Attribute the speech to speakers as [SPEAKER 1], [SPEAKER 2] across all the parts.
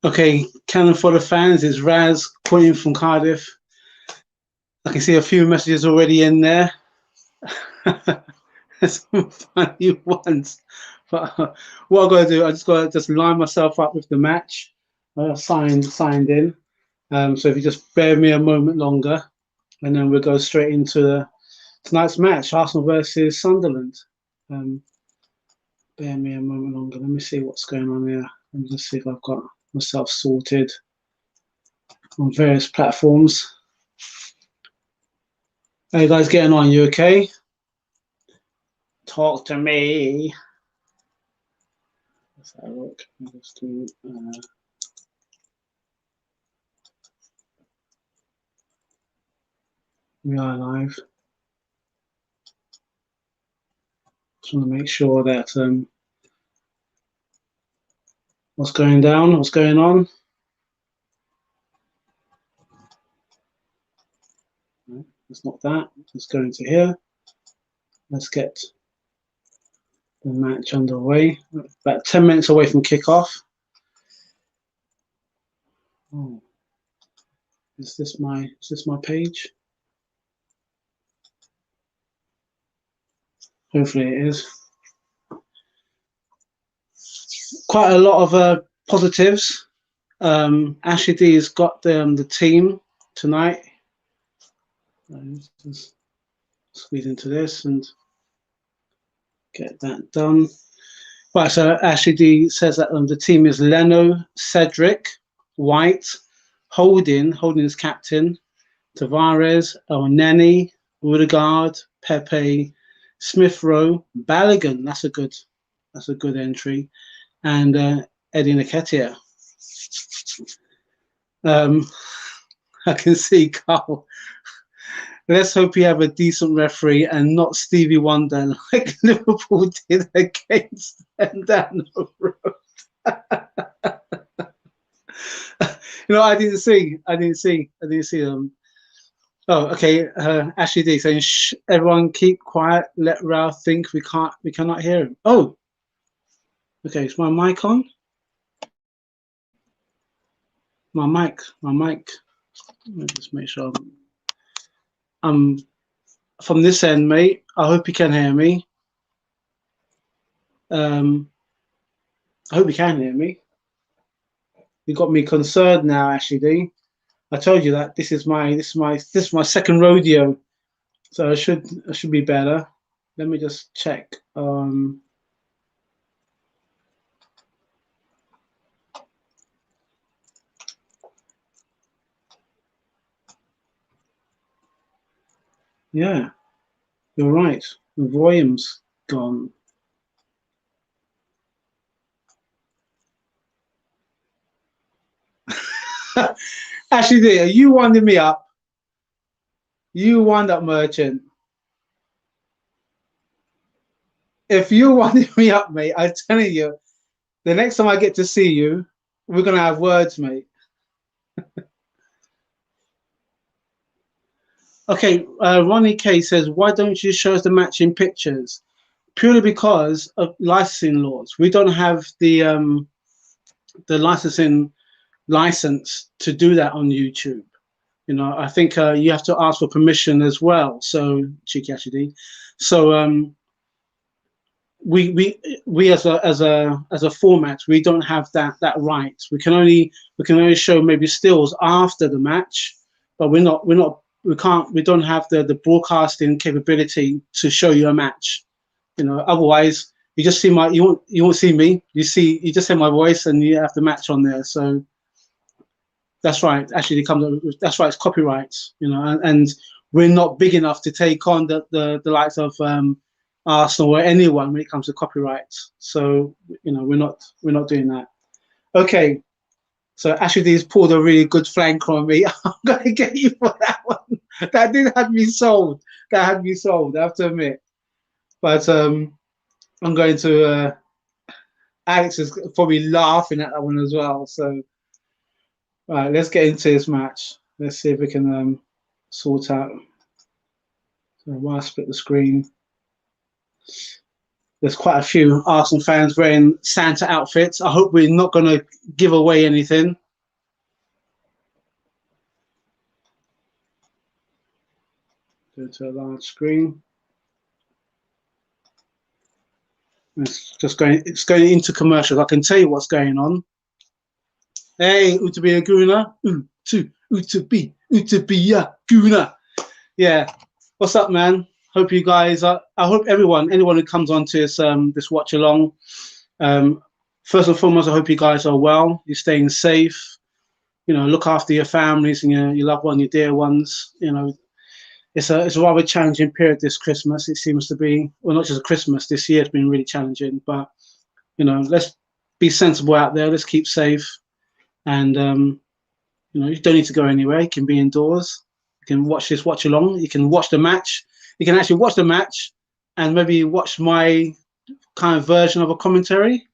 [SPEAKER 1] Okay, Canon for the fans is Raz calling from Cardiff. I can see a few messages already in there. Some funny ones. But what I'm gonna do, I just gotta just line myself up with the match. Signed in. So if you just bear me a moment longer, and then we'll go straight into tonight's match, Arsenal versus Sunderland. Bear me a moment longer. Let me see what's going on here. Let me just see if I've got myself sorted on various platforms. How you guys getting on? You okay? Talk to me. Let's have a look. Let's do, we are live. Just want to make sure that what's going down, what's going on. No, it's not that. Let's go into here. Let's get the match underway. About 10 minutes away from kickoff. Oh, is this my page? Hopefully it is. Quite a lot of positives. Ashley D has got the team tonight. Just squeeze into this and get that done. Right, so Ashley D says that the team is Leno, Cedric, White, Holding is captain, Tavares, Elneny, Rudegaard, Pepe, Smith Rowe, Balogun. That's a good entry, and Eddie Nketiah. I can see Carl. Let's hope you have a decent referee and not Stevie Wonder like Liverpool did against them down the road. I didn't see them. Oh, okay. Ashley D saying, "Shh, everyone keep quiet. Let Ralph think we cannot hear him." Oh, okay. Is my mic on? My mic. Let me just make sure. From this end, mate. I hope you can hear me. I hope you can hear me. You got me concerned now, Ashley D. I told you that this is my second rodeo, so I should be better. Let me just check. Yeah, you're right. The volume's gone. Ashley D, are you winding me up? You wind up, merchant. If you winding me up, mate, I'm telling you, the next time I get to see you, we're gonna have words, mate. Okay, Ronnie K says, why don't you show us the match in pictures? Purely because of licensing laws. We don't have the licensing license to do that on YouTube. I think you have to ask for permission as well. So cheeky actually. So we as a format, we don't have that right. We can only show maybe stills after the match, but we don't have the broadcasting capability to show you a match. Otherwise you just see you won't see me. You just hear my voice and you have the match on there. So that's right. Actually, that's right. It's copyrights, and we're not big enough to take on the likes of Arsenal or anyone when it comes to copyrights. So we're not doing that. Okay. So Ashley D's pulled a really good flank on me. I'm gonna get you for that one. That did have me sold. I have to admit. But I'm going to. Alex is probably laughing at that one as well. So. Right, let's get into this match. Let's see if we can sort out. So while I split the screen. There's quite a few Arsenal fans wearing Santa outfits. I hope we're not going to give away anything. Go to a large screen. It's going into commercials. I can tell you what's going on. Hey, Utabia Guna. Utabia Guna. Yeah. What's up, man? Hope you guys I hope anyone who comes on to this watch along. First and foremost, I hope you guys are well. You're staying safe. You know, look after your families and your loved ones, your dear ones. You know, it's a rather challenging period this Christmas. It seems to be, well, not just Christmas. This year has been really challenging. But you know, let's be sensible out there. Let's keep safe. And you know, you don't need to go anywhere. You can be indoors. You can watch this watch along. You can watch the match. You can actually watch the match and maybe watch my kind of version of a commentary.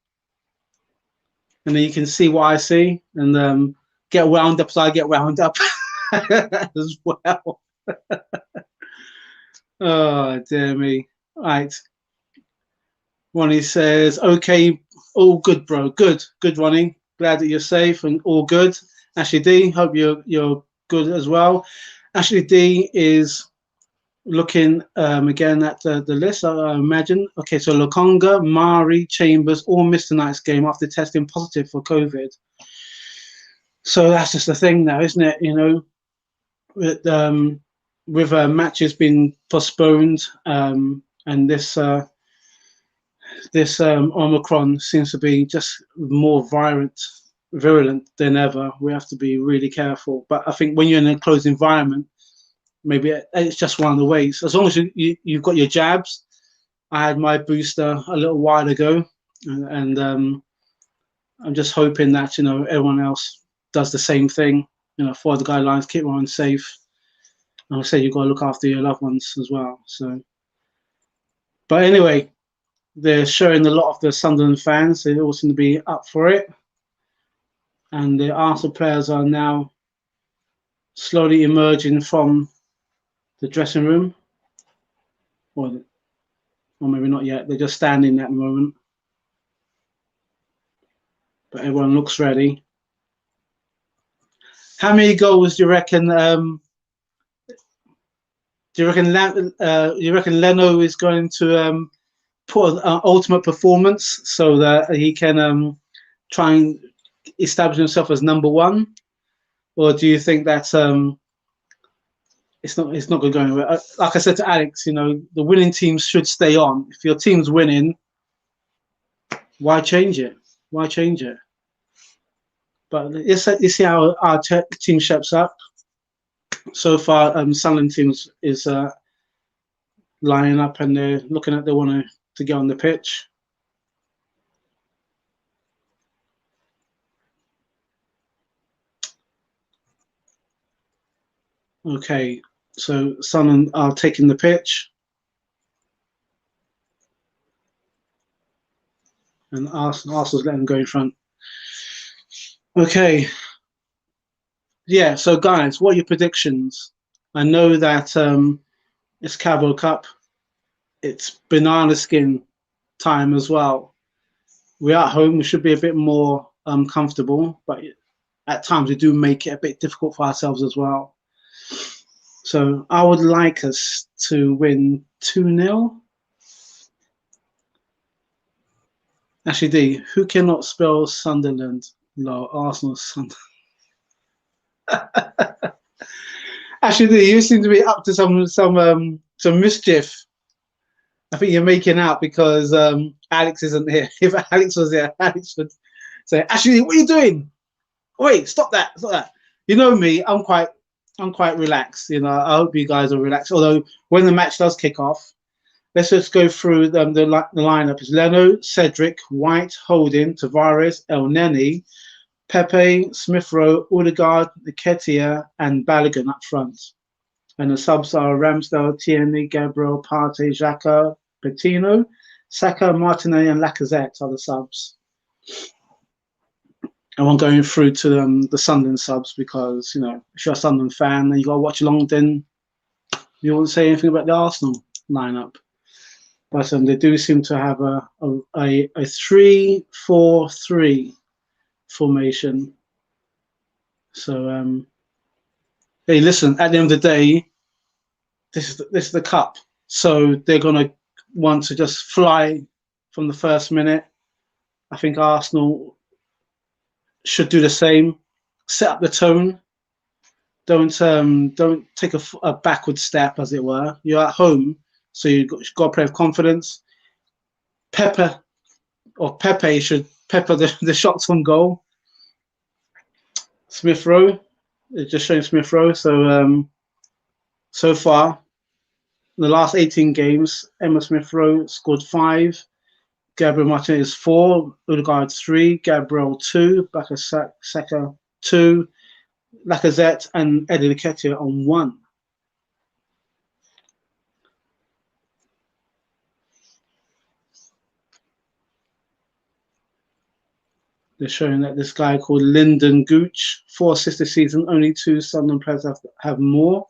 [SPEAKER 1] And then you can see what I see and get wound up as I get wound up as well. Oh, dear me. Right. Ronnie says, okay, all good, bro. Good, Ronnie. Glad that you're safe and all good. Ashley D, hope you're good as well. Ashley D is looking again at the list, I imagine. Okay, so Lokonga, Mari, Chambers all missed tonight's game after testing positive for COVID. So that's just the thing now, isn't it? You know, with matches being postponed and this Omicron seems to be just more virulent than ever. We have to be really careful. But I think when you're in a closed environment, maybe it's just one of the ways. As long as you've got your jabs. I had my booster a little while ago, and I'm just hoping that, you know, everyone else does the same thing. You know, follow the guidelines, keep everyone safe. And I say you've got to look after your loved ones as well. So, but anyway, they're showing a lot of the Sunderland fans. They all seem to be up for it, and the Arsenal players are now slowly emerging from the dressing room, or maybe not yet. They're just standing at the moment, but everyone looks ready. How many goals do you reckon? Do you reckon Leno is going to put an ultimate performance so that he can try and establish himself as number one, or do you think that it's not going to go anywhere? Like I said to Alex, you know, the winning teams should stay on. If your team's winning, why change it? Why change it? But let's see how our team shapes up. So far, Sunderland teams is lining up and they're looking at they want to get on the pitch. Okay, so Sunderland are taking the pitch. And Arsenal's letting them go in front. Okay. Yeah, so guys, what are your predictions? I know that it's Carabao Cup. It's banana skin time as well. We're at home. We should be a bit more comfortable, but at times we do make it a bit difficult for ourselves as well. So I would like us to win 2-0. Actually, D, who cannot spell Sunderland? No, Arsenal Sunderland. Actually, D, you seem to be up to some mischief. I think you're making out because Alex isn't here. If Alex was here, Alex would say, "Actually, what are you doing? Wait, stop that! Stop that!" You know me. I'm quite relaxed. You know, I hope you guys are relaxed. Although when the match does kick off, let's just go through the lineup. It's Leno, Cedric, White, Holding, Tavares, El Neni, Pepe, Smith Rowe, Odegaard, Nketiah, and Balogun up front. And the subs are Ramsdale, Tierney, Gabriel, Partey, Xhaka, Coutinho, Saka, Martinelli, and Lacazette are the subs. And I'm going through to the Sunderland subs because, you know, if you're a Sunderland fan and you got to watch along, then you won't say anything about the Arsenal lineup. But they do seem to have a 3-4-3 formation. So hey, listen. At the end of the day, this is the cup. So they're gonna want to just fly from the first minute. I think Arsenal should do the same. Set up the tone. Don't take a backward step, as it were. You're at home, so you've got to play with confidence. Pepe should pepper the shots on goal. Smith Rowe, it's just showing Smith Rowe. So so far, in the last 18 games, Emma Smith Rowe scored 5, Gabriel Martinez 4, Odegaard 3, Gabriel 2, Bakasaka 2, Lacazette and Eddie Nketiah on 1. They're showing that this guy called Lyndon Gooch, 4 assists this season, only 2 Sunderland players have more.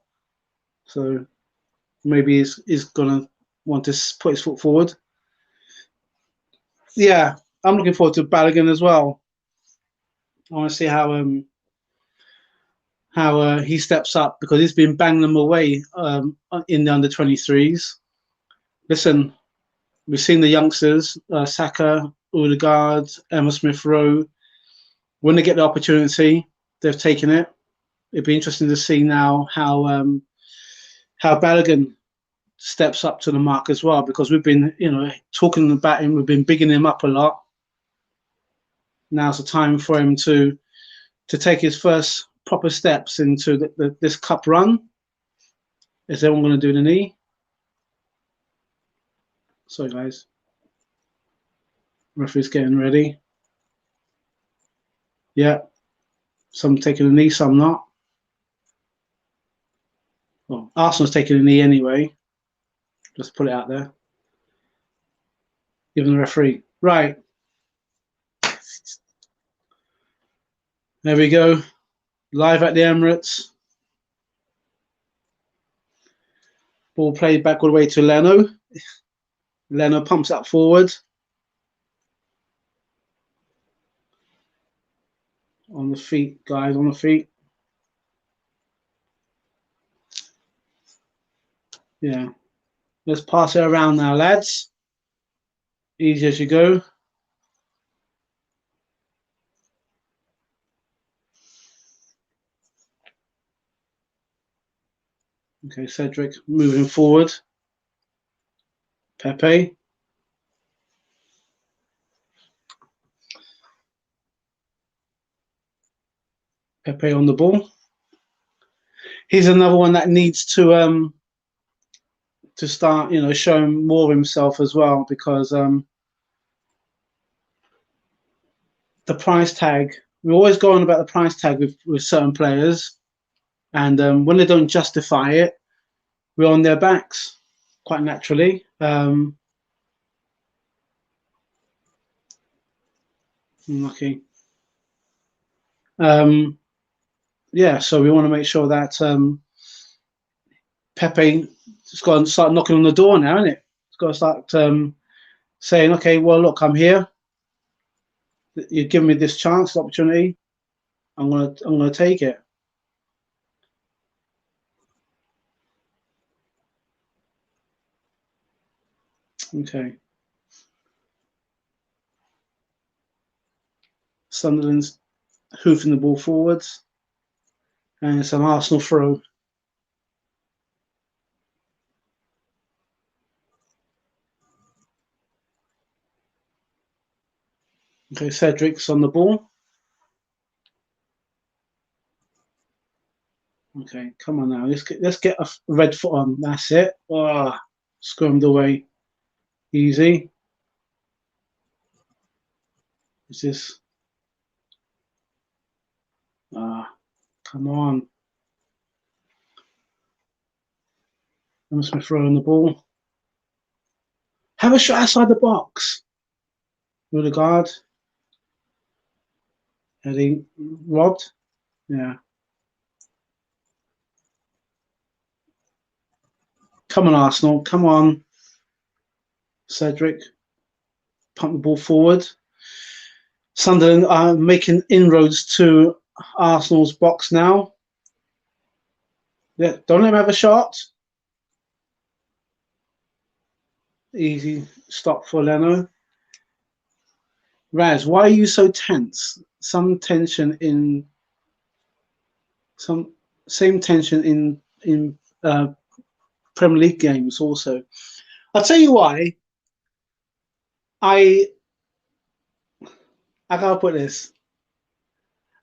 [SPEAKER 1] So maybe he's going to want to put his foot forward. Yeah, I'm looking forward to Balogun as well. I want to see how he steps up, because he's been banging them away in the under-23s. Listen, we've seen the youngsters, Saka, Odegaard, Emma Smith Rowe. When they get the opportunity, they've taken it. It'd be interesting to see now how Balogun steps up to the mark as well, because we've been, talking about him. We've been bigging him up a lot. Now's the time for him to take his first proper steps into this cup run. Is everyone going to do the knee? Sorry, guys. Referee's getting ready. Yeah. Some taking a knee, some not. Well, Arsenal's taking a knee anyway. Just put it out there. Give the referee. Right. There we go. Live at the Emirates. Ball played back all the way to Leno. Leno pumps up forward. On the feet, guys, on the feet. Yeah. Let's pass it around now, lads. Easy as you go. Okay, Cedric moving forward. Pepe. Pepe on the ball. He's another one that needs to start, showing more of himself as well, because the price tag. We always go on about the price tag with certain players, and when they don't justify it, we're on their backs quite naturally. Lucky. Yeah, so we want to make sure that Pepe has got to start knocking on the door now, isn't it? It's got to start saying, okay, well, look, I'm here. You've given me this chance, opportunity. I'm gonna take it. Okay. Sunderland's hoofing the ball forwards, and it's an Arsenal throw. Okay, Cedric's on the ball. Okay, come on now. Let's get a red foot on. That's it. Oh, scrummed away. Easy. Is this? Come on. I'm just throwing the ball. Have a shot outside the box. Odegaard. Eddie robbed. Yeah. Come on, Arsenal. Come on. Cedric, pump the ball forward. Sunderland are making inroads to Arsenal's box now. Yeah, don't let him have a shot. Easy stop for Leno. Raz, why are you so tense? Some tension in some same tension in Premier League games also. I'll tell you why. I gotta put this.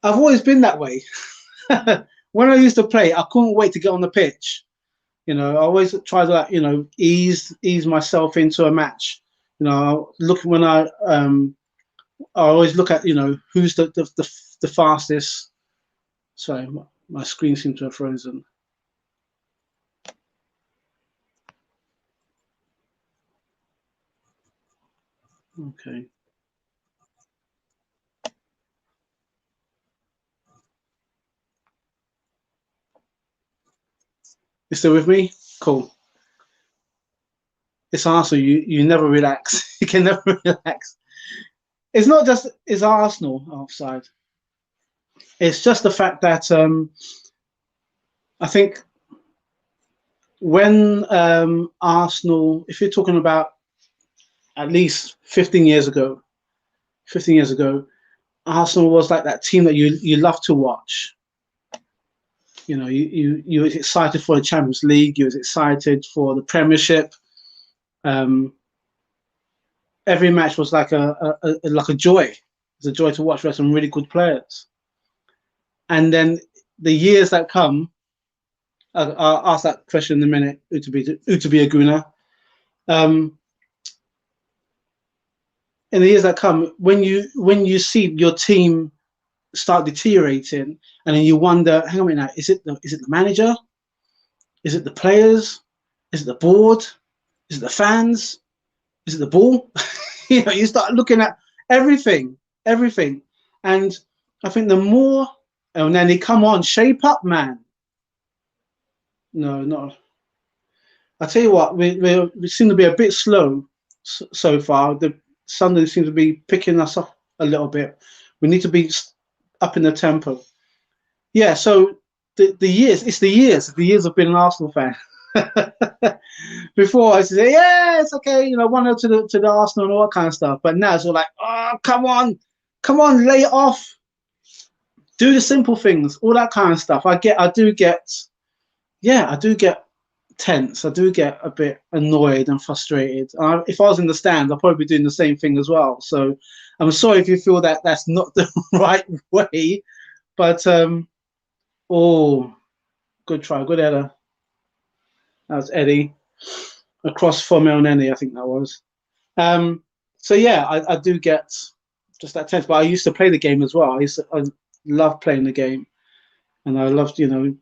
[SPEAKER 1] I've always been that way. When I used to play, I couldn't wait to get on the pitch. You know, I always try to, like, you know, ease myself into a match. You know, look when I always look at, you know, who's the fastest. Sorry, my screen seems to have frozen. Okay. You still with me? Cool. It's Arsenal. You never relax. You can never relax. It's not just it's Arsenal offside. It's just the fact that I think when Arsenal, if you're talking about at least 15 years ago, 15 years ago, Arsenal was like that team that you love to watch. You know, you was excited for the Champions League. You was excited for the Premiership. Um, every match was like a joy. It was a joy to watch. We had some really good players. And then the years that come, I'll ask that question in a minute. Utobi Aguna. In the years that come, when you see your team start deteriorating, and then you wonder, hang on a minute, now, is it the manager? Is it the players? Is it the board? Is it the fans? Is it the ball? You know, you start looking at everything, and I think the more, and then they come on, shape up, man. No, no. I tell you what, we seem to be a bit slow so far. The Sunday seems to be picking us up a little bit. We need to be up in the tempo. Yeah, so the years, it's the years of being an Arsenal fan. Before I used to say, yeah, it's okay, you know, 1-0 to the Arsenal and all that kind of stuff. But now it's all like, oh, come on, lay it off, do the simple things, all that kind of stuff. I do get tense. I do get a bit annoyed and frustrated. If I was in the stands, I'd probably be doing the same thing as well. So I'm sorry if you feel that that's not the right way. But oh, good try, good header. That was Eddie across from El Nene, I think that was. So yeah, I do get just that tense. But I used to play the game as well. I love playing the game, and I loved, you know,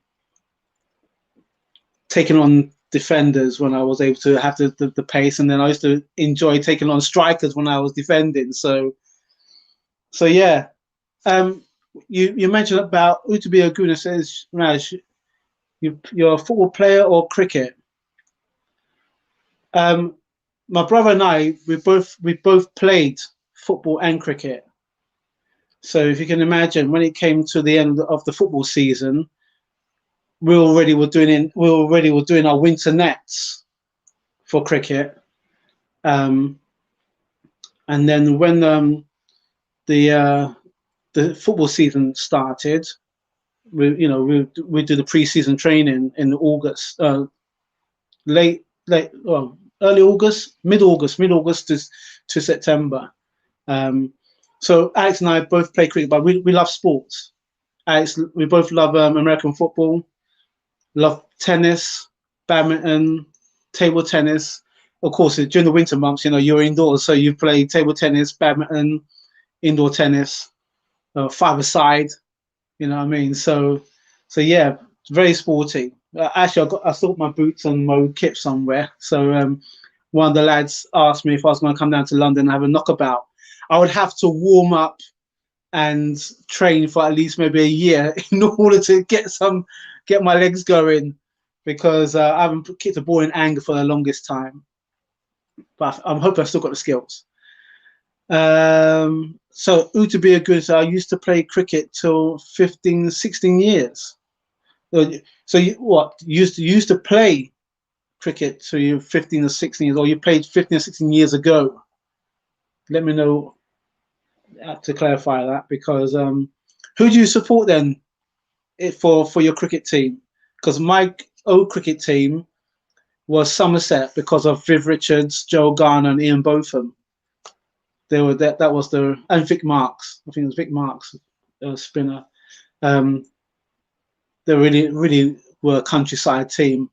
[SPEAKER 1] taking on defenders when I was able to have the pace, and then I used to enjoy taking on strikers when I was defending. So yeah. You mentioned about Utobi Aguna says, Raj, you're a football player or cricket? My brother and I, we both played football and cricket. So if you can imagine, when it came to the end of the football season, we already were doing our winter nets for cricket. And then when the football season started, we do the pre-season training in August, early August, mid-August to September. So Alex and I both play cricket, but we love sports. Alex, we both love American football, love tennis, badminton, table tennis. Of course, during the winter months, you know, you're indoors, so you play table tennis, badminton, indoor tennis, five-a-side. You know what I mean? So yeah, very sporty. Actually, I still got my boots and my kit somewhere. So one of the lads asked me if I was going to come down to London and have a knockabout. I would have to warm up and train for at least maybe a year in order to get my legs going, because I haven't kicked a ball in anger for the longest time. but I'm hoping I've still got the skills. So Utabia Goods, I used to play cricket till 15, 16 years. So you what used to play cricket till you 15 or 16 years, or you played 15 or 16 years ago? Let me know to clarify that, because who do you support then for your cricket team? Because my old cricket team was Somerset because of Viv Richards, Joe Garner, and Ian Botham. They were that was the and Vic Marks. I think it was Vic Marks, spinner. Um, they really were a countryside team.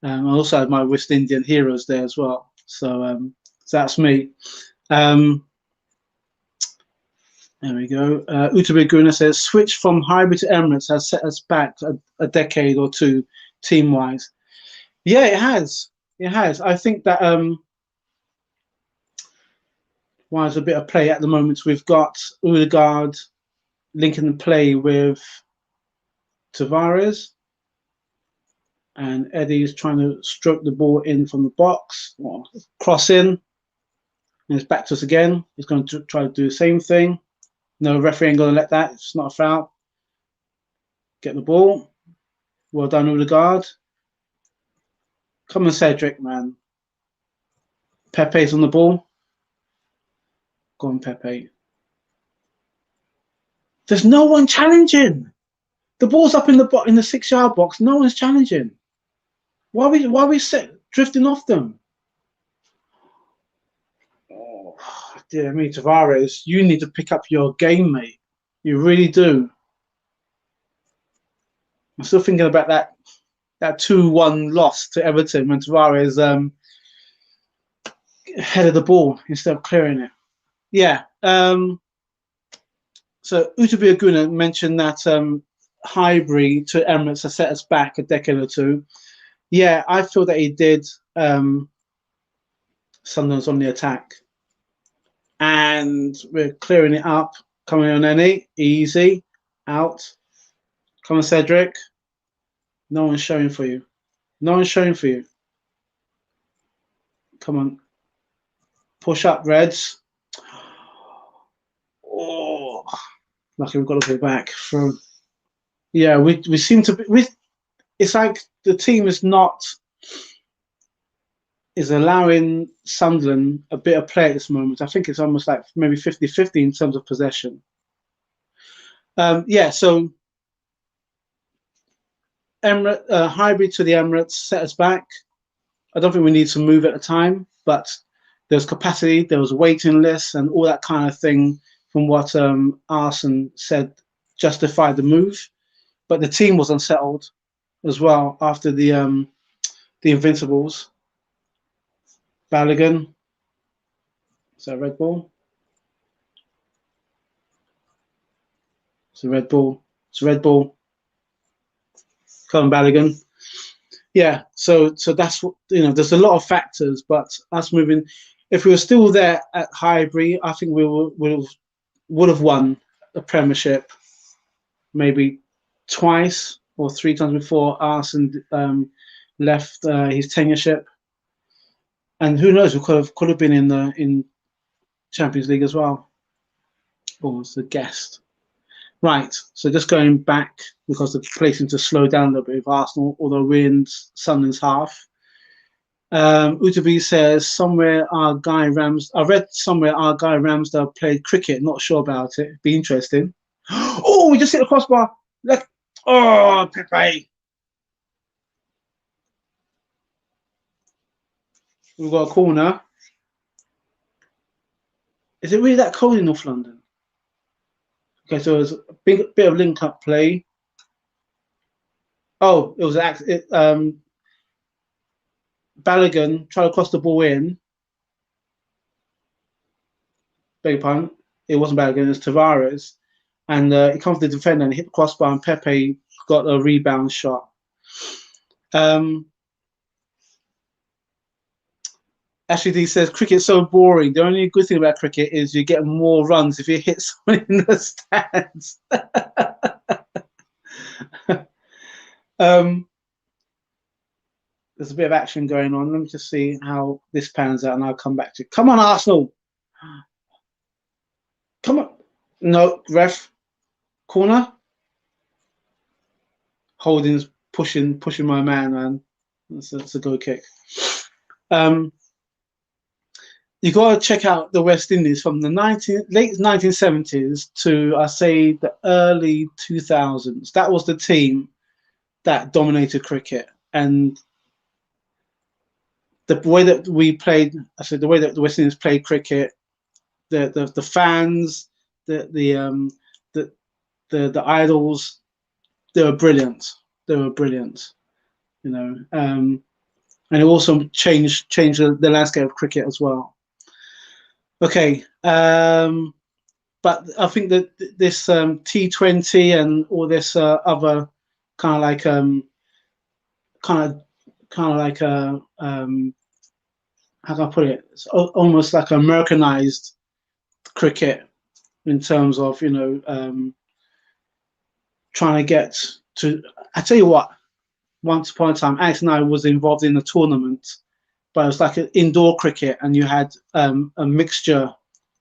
[SPEAKER 1] I also had my West Indian heroes there as well. So that's me. Um, there we go. Utabe Guna says, switch from Highbury to Emirates has set us back a decade or two team-wise. Yeah, it has. It has. I think that while there's a bit of play at the moment, we've got Odegaard linking the play with Tavares, and Eddie's trying to stroke the ball in from the box, or cross in, and it's back to us again. He's going to try to do the same thing. No, referee ain't going to let that. It's not a foul. Get the ball. Well done, Odegaard. Come on, Cedric, man. Pepe's on the ball. Go on, Pepe. There's no one challenging. The ball's up in the 6-yard box. No one's challenging. Why are we drifting off them? Oh, dear me, Tavares, you need to pick up your game, mate. You really do. I'm still thinking about that 2-1 loss to Everton when Tavares headed the ball instead of clearing it. Yeah. So Utabi Aguna mentioned that Highbury to Emirates has set us back a decade or two. Yeah, I feel that he did. Sunderland's on the attack, and we're clearing it up. Coming on, Annie, easy, out. Come on, Cedric. No one's showing for you. No one's showing for you. Come on. Push up, Reds. Oh, lucky we've got to go back from. Yeah, we seem to be. It's like the team is allowing Sunderland a bit of play at this moment. I think it's almost like maybe 50-50 in terms of possession. Yeah, so Highbury to the Emirates set us back. I don't think we need to move at the time, but there's capacity, there was waiting lists and all that kind of thing from what Arsene said justified the move. But the team was unsettled as well after the Invincibles. Balogun. Is that a red ball? It's a red ball. It's a red ball. Come on, Balogun. Yeah, so that's what, there's a lot of factors, but us moving, if we were still there at Highbury, I think we would have won the Premiership maybe twice or 3 times before Arsene left his tenureship. And who knows, we could have been in Champions League as well. Or as a guest. Right, so just going back, because the play seems to slow down a little bit with Arsenal, although we're in Sunderland's half. Utabi says, I read somewhere our guy Ramsdale played cricket, not sure about it. Be interesting. Oh, we just hit the crossbar. Look. Oh, Pepe. We've got a corner. Is it really that cold in North London? Okay, so it was a bit of link-up play. Oh, it was Balogun tried to cross the ball in. Beg your pardon. It wasn't Balogun, it was Tavares. And it comes to the defender and hit the crossbar, and Pepe got a rebound shot. Ashley D says, cricket's so boring. The only good thing about cricket is you get more runs if you hit someone in the stands. there's a bit of action going on. Let me just see how this pans out, and I'll come back to it. Come on, Arsenal! Come on! No, ref, corner. Holding's pushing my man. It's a goal kick. You got to check out the West Indies from the late 1970s to, I say, the early 2000s. That was the team that dominated cricket, and the way that we played, I said, the way that the West Indies played cricket, the fans, the idols, they were brilliant. They were brilliant, you know, and it also changed the landscape of cricket as well. Okay, but I think that this T20 and all this other kind of like how can I put it? It's almost like Americanized cricket in terms of, you know, trying to get to. I tell you what, once upon a time, Alex and I was involved in a tournament, but it was like an indoor cricket, and you had a mixture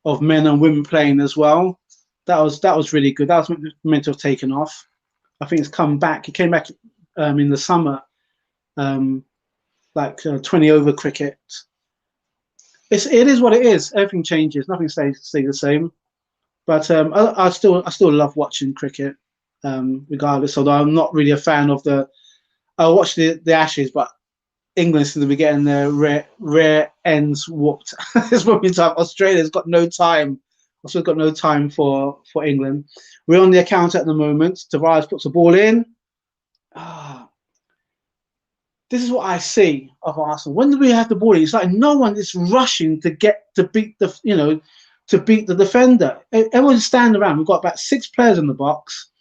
[SPEAKER 1] of men and women playing as well. That was really good. That was meant to have taken off. I think it's come back. It came back in the summer, like 20 over cricket. It is what it is. Everything changes. Nothing stays the same. But I still love watching cricket, regardless. Although I'm not really a fan of the. I watch the Ashes, but England seems to be getting their rare ends whooped. This moment in time, Australia's got no time. Australia's got no time for England. We're on the account at the moment. Tavares puts the ball in. This is what I see of Arsenal. When do we have the ball? It's like no one is rushing to beat the defender. Everyone's standing around. We've got about 6 players in the box.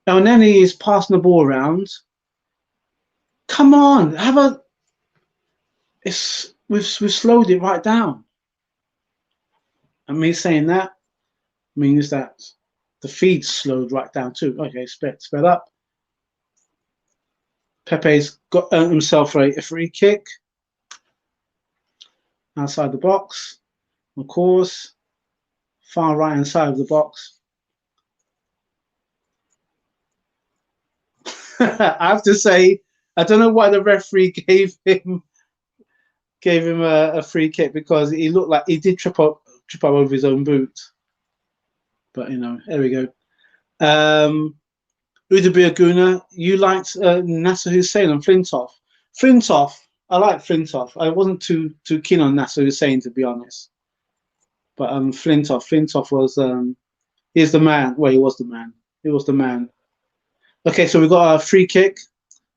[SPEAKER 1] And then he is passing the ball around. Come on, we've slowed it right down. And me saying that means that the feed slowed right down too. Okay, sped up. Pepe's got himself a free kick outside the box, of course, far right hand side of the box. I have to say, I don't know why the referee gave him a free kick, because he looked like he did trip up over his own boot. But you know, there we go. Udabir Guna, you liked Nasser Hussain and Flintoff. I like Flintoff. I wasn't too keen on Nasser Hussain, to be honest. But Flintoff was he's the man. Well, he was the man. He was the man. Okay, so we've got a free kick.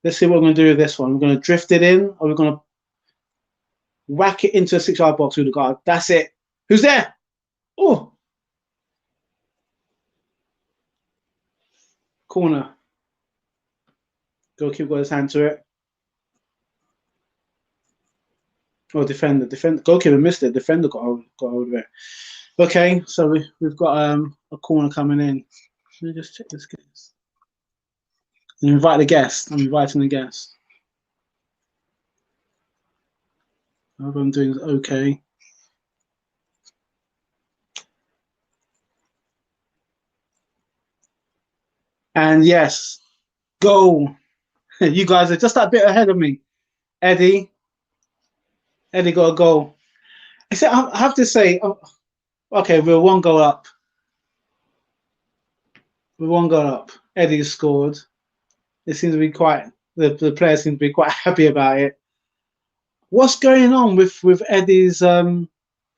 [SPEAKER 1] Let's see what we're going to do with this one. We're going to drift it in, or we're going to whack it into a 6-yard box with the guard. That's it. Who's there? Oh. Corner. Goalkeeper got his hand to it. Oh, defender. Goalkeeper missed it. Defender got hold of it. Okay, so we've got a corner coming in. Let me just check this case. Invite the guest. I'm inviting the guest. I hope I'm doing okay. And yes, goal. You guys are just that bit ahead of me. Eddie got a goal. I have to say, okay, we're 1 goal up. We're 1 goal up. Eddie scored. It seems to be the players seem to be quite happy about it. What's going on with Eddie's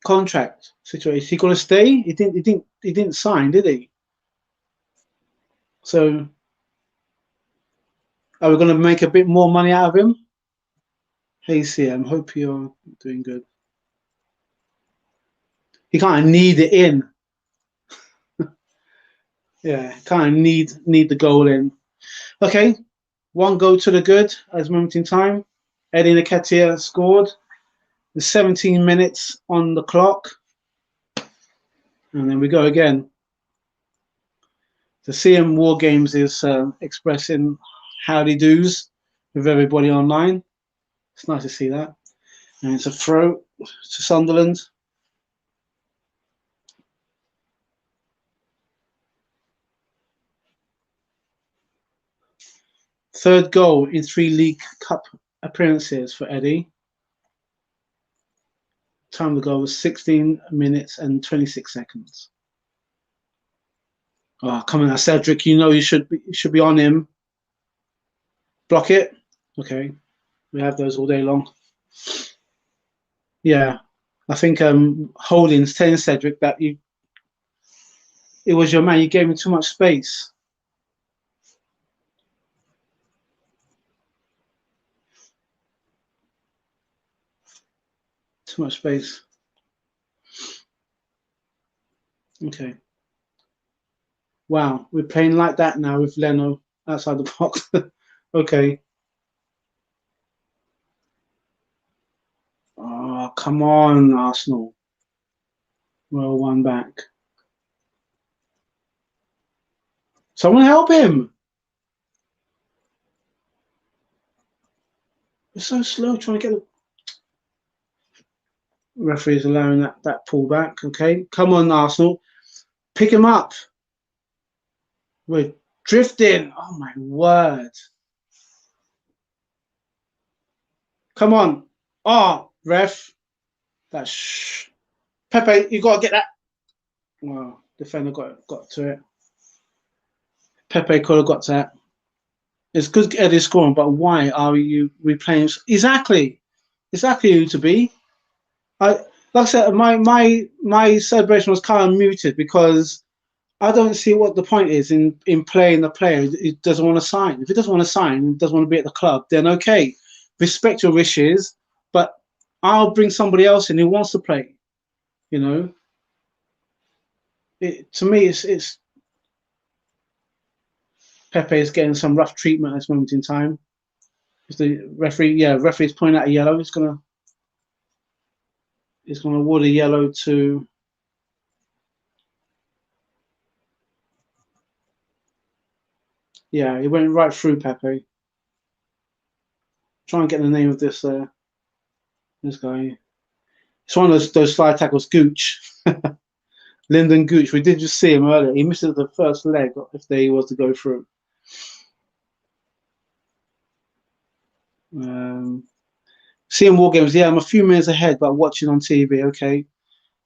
[SPEAKER 1] contract situation? Is he going to stay? He didn't sign, did he? So, are we going to make a bit more money out of him? Hey, CM, hope you're doing good. He kind of need it in. Yeah, kind of need the goal in. Okay, 1 goal to the good at this moment in time. Eddie Nketiah scored. There's 17 minutes on the clock. And then we go again. The CM War Games is expressing howdy do's with everybody online. It's nice to see that. And it's a throw to Sunderland. Third goal in 3 League Cup appearances for Eddie. Time of the goal was 16 minutes and 26 seconds. Oh, come on now, Cedric. You know you should be on him. Block it. Okay. We have those all day long. Yeah. I think Holding's telling Cedric that it was your man. You gave him too much space. Too much space. Okay. Wow, we're playing like that now with Leno outside the box. Okay. Oh, come on, Arsenal. Well, one back. Someone help him. It's so slow trying to get the referee's allowing that pullback. Okay. Come on, Arsenal. Pick him up. We're drifting. Oh my word. Come on. Oh, ref. That's Pepe, you gotta get that. Wow, defender got to it. Pepe could have got to that. It's good Eddie's scoring, but why are you replaying? Exactly who to be. Like I said, my celebration was kind of muted because I don't see what the point is in playing the player who doesn't want to sign. If he doesn't want to sign, doesn't want to be at the club, then okay, respect your wishes, but I'll bring somebody else in who wants to play. You know, to me, it's Pepe is getting some rough treatment at this moment in time. If the referee's pointing out a yellow, it's gonna award a yellow to. Yeah, he went right through Pepe. Try and get the name of this this guy. It's one of those slide tackles, Gooch. Lyndon Gooch. We did just see him earlier. He missed it the first leg if they was to go through. Seeing War Games, yeah, I'm a few minutes ahead, but watching on TV, okay.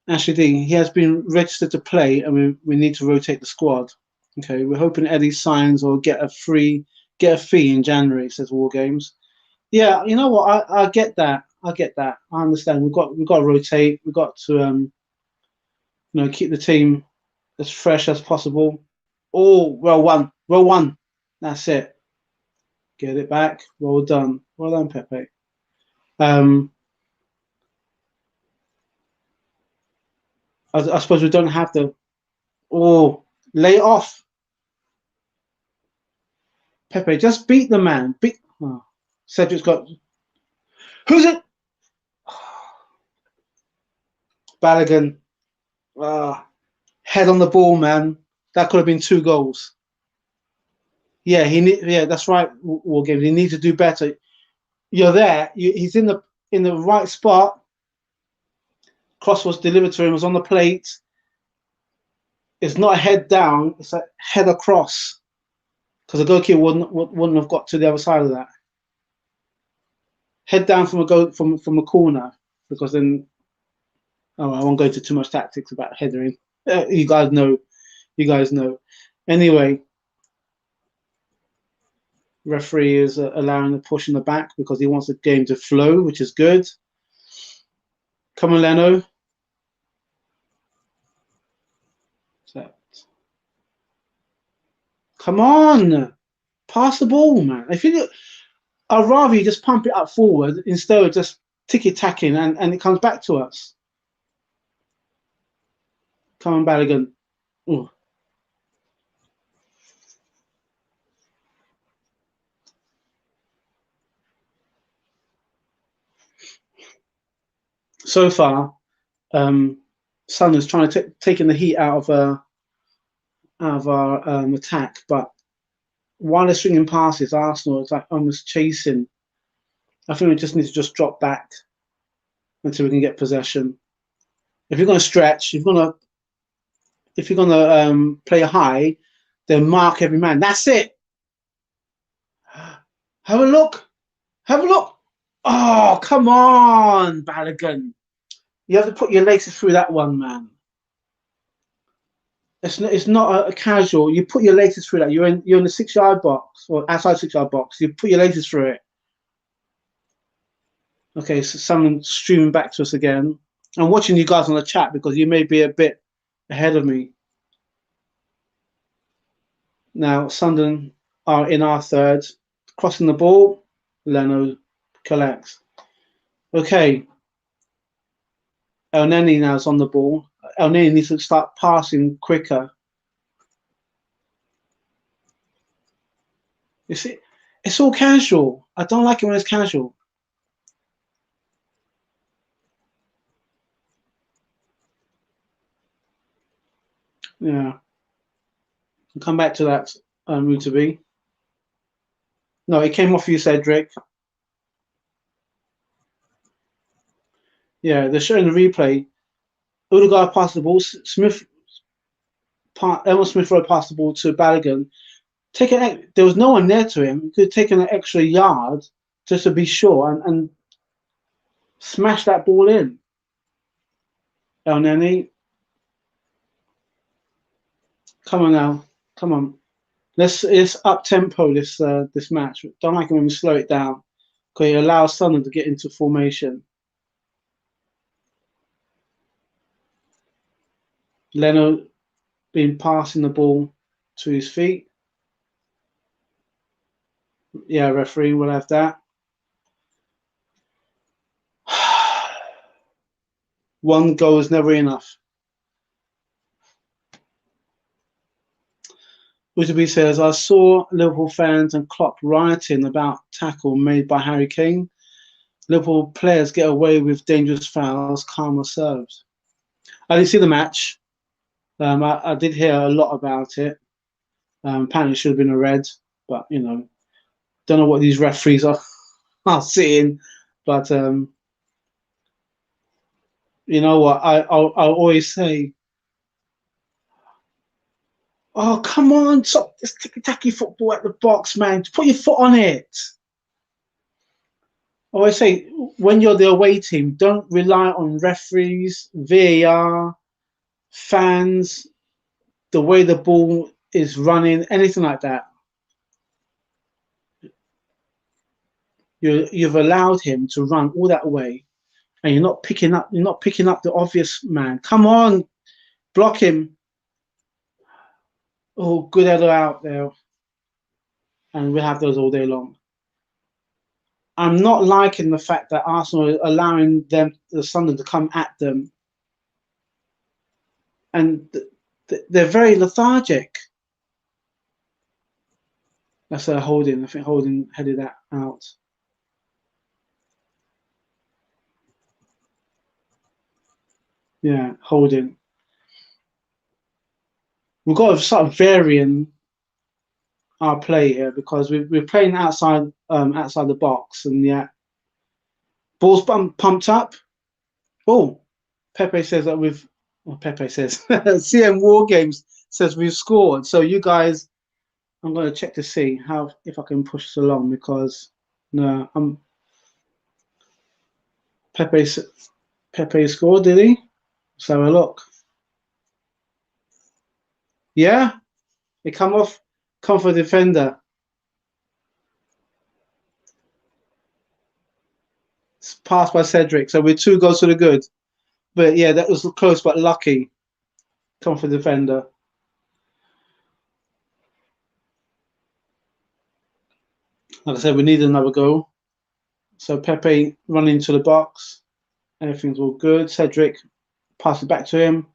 [SPEAKER 1] Ashley D, he has been registered to play, and we need to rotate the squad. Okay, we're hoping Eddie signs or get a fee in January, says War Games. Yeah, you know what? I get that. I understand. We've got to rotate. We've got to keep the team as fresh as possible. Oh, roll one. That's it. Get it back. Well done, Pepe. I suppose we don't have to. Oh, lay off. Pepe, just beat the man. Cedric's got. Who's it? Balogun. Head on the ball, man. That could have been 2 goals. Yeah, that's right. War Games. He needs to do better. You're there. He's in the right spot. Cross was delivered to him. Was on the plate. It's not a head down. It's a head across. Because the goalkeeper wouldn't have got to the other side of that. Head down from a corner, because then. Oh, I won't go into too much tactics about headering. You guys know. Anyway, referee is allowing a push in the back because he wants the game to flow, which is good. Come on, Leno. Come on, pass the ball, man. I'd rather you just pump it up forward instead of just ticky-tacking and it comes back to us. Come on, Balogun. Ooh. So far, Sun is trying to taking the heat out of our attack, but while they're swinging passes, Arsenal is like almost chasing I think we just need to just drop back until we can get possession. If you're going to stretch, if you're gonna play high, then mark every man. That's it. Have a look. Have a look. Oh, come on, Balogun. You have to put your laces through that one, man. It's not a casual. You put your laces through that. You're in the 6-yard box or outside 6-yard box. You put your laces through it. Okay, so someone streaming back to us again. I'm watching you guys on the chat because you may be a bit ahead of me. Now, Sunderland are in our third. Crossing the ball, Leno collects. Okay. El Neni now is on the ball. El Neni needs to start passing quicker. You see, it's all casual. I don't like it when it's casual. Yeah. I'll come back to that, Mutabi. No, it came off you, Cedric. Yeah, they're showing the replay. Odegaard passed the ball. Emil Smith Rowe passed the ball to Balogun. There was no one near to him. He could have taken an extra yard just to be sure and smash that ball in. El Neni. Come on now. Come on. It's up tempo this match. Don't like it when we slow it down because it allows Sunderland to get into formation. Leno been passing the ball to his feet. Yeah, referee will have that. One goal is never enough. Utabi says, I saw Liverpool fans and Klopp rioting about tackle made by Harry Kane. Liverpool players get away with dangerous fouls, karma serves. I didn't see the match. I did hear a lot about it. Apparently it should have been a red, but, you know, don't know what these referees are seeing. But, you know what, I'll always say, oh, come on, stop this ticky-tacky football at the box, man. Put your foot on it. I always say, when you're the away team, don't rely on referees, VAR, fans, the way the ball is running, anything like that. You've allowed him to run all that way, and you're not picking up the obvious man. Come on, block him. Oh, good header out there. And we have those all day long. I'm not liking the fact that Arsenal are allowing the Sunderland to come at them. And they're very lethargic. That's a Holding. I think Holding headed that out. Yeah, Holding. We've got to start varying our play here because we're playing outside the box, and yeah, ball's pumped up. Oh, Pepe says that Pepe says CM War Games says we've scored. So you guys, I'm going to check to see if I can push this along because no, Pepe scored, did he? Let's have a look. Yeah, it come for defender. It's passed by Cedric, so we're 2 goals to the good. But yeah, that was close but lucky. Come for defender. Like I said, we need another goal. So Pepe running into the box. Everything's all good. Cedric passes it back to him.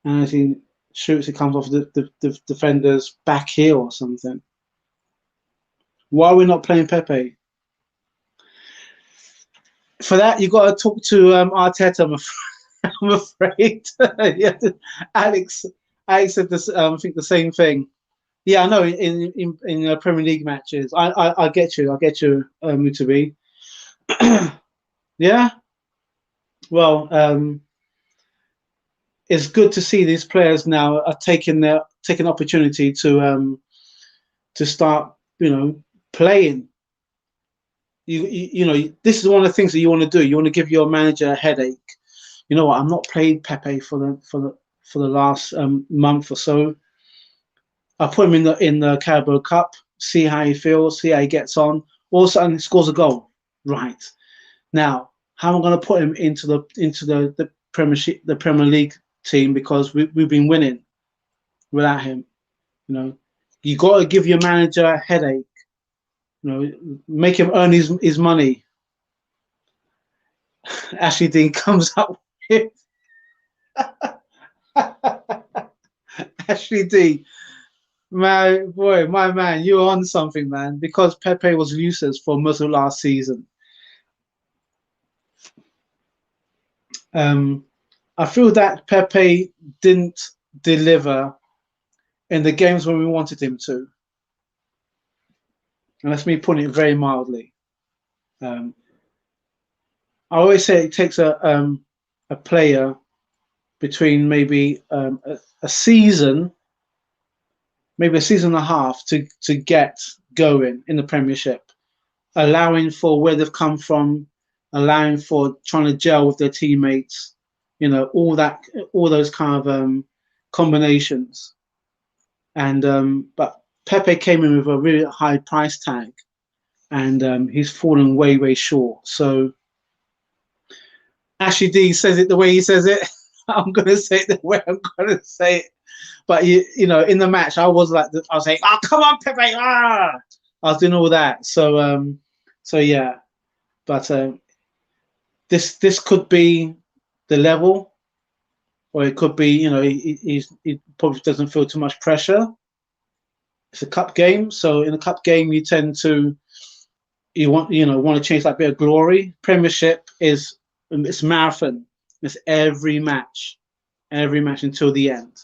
[SPEAKER 1] And as he shoots, it comes off the defender's back heel or something. Why are we not playing Pepe? For that, you've got to talk to Arteta, I'm afraid. Yeah, Alex said this, I think the same thing. Yeah, I know. In Premier League matches, I get you, Mutabi. Yeah. Well, it's good to see these players now are taking opportunity to start, playing. This is one of the things that you want to do. You want to give your manager a headache. You know what? I'm not played Pepe for the last month or so. I put him in the Carabao Cup, see how he feels, see how he gets on. All of a sudden, he scores a goal. Right now, how am I going to put him into the Premiership, the Premier League team, because we've been winning without him. You got to give your manager a headache. Make him earn his money. Ashley Dean comes up with Ashley D. My man, you're on something, man. Because Pepe was useless for most of last season. I feel that Pepe didn't deliver in the games when we wanted him to. And that's me putting it very mildly. Um, I always say it takes a player between maybe a season, maybe a season and a half to get going in the Premiership, allowing for where they've come from, allowing for trying to gel with their teammates, all those kind of combinations. And but Pepe came in with a really high price tag, and he's fallen way, way short. So Ashley D says it the way he says it. I'm gonna say it the way I'm gonna say it. But in the match, I was saying, "Oh, come on, Pepe!" Ah, I was doing all that. So yeah. But this could be the level, or it could be, he probably doesn't feel too much pressure. It's a cup game, so in a cup game, you tend to want to change that bit of glory. Premiership it's marathon. It's every match until the end.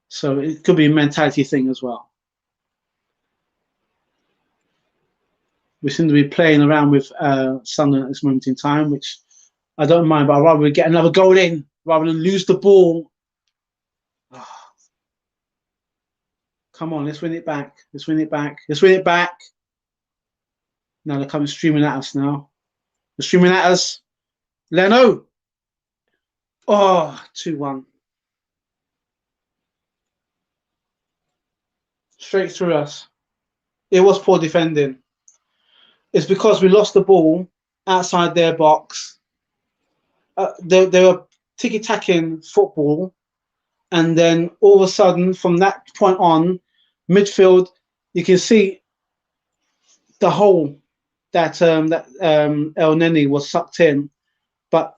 [SPEAKER 1] So it could be a mentality thing as well. We seem to be playing around with Sunderland at this moment in time, which I don't mind, but I'd rather get another goal in rather than lose the ball. Oh, come on, let's win it back. Let's win it back. Let's win it back. Now they're coming streaming at us now. They're streaming at us. Leno. Oh, 2-1. Straight through us. It was poor defending. It's because we lost the ball outside their box. They were tiki-taking football, and then all of a sudden, from that point on, midfield, you can see the hole that El Neni was sucked in. But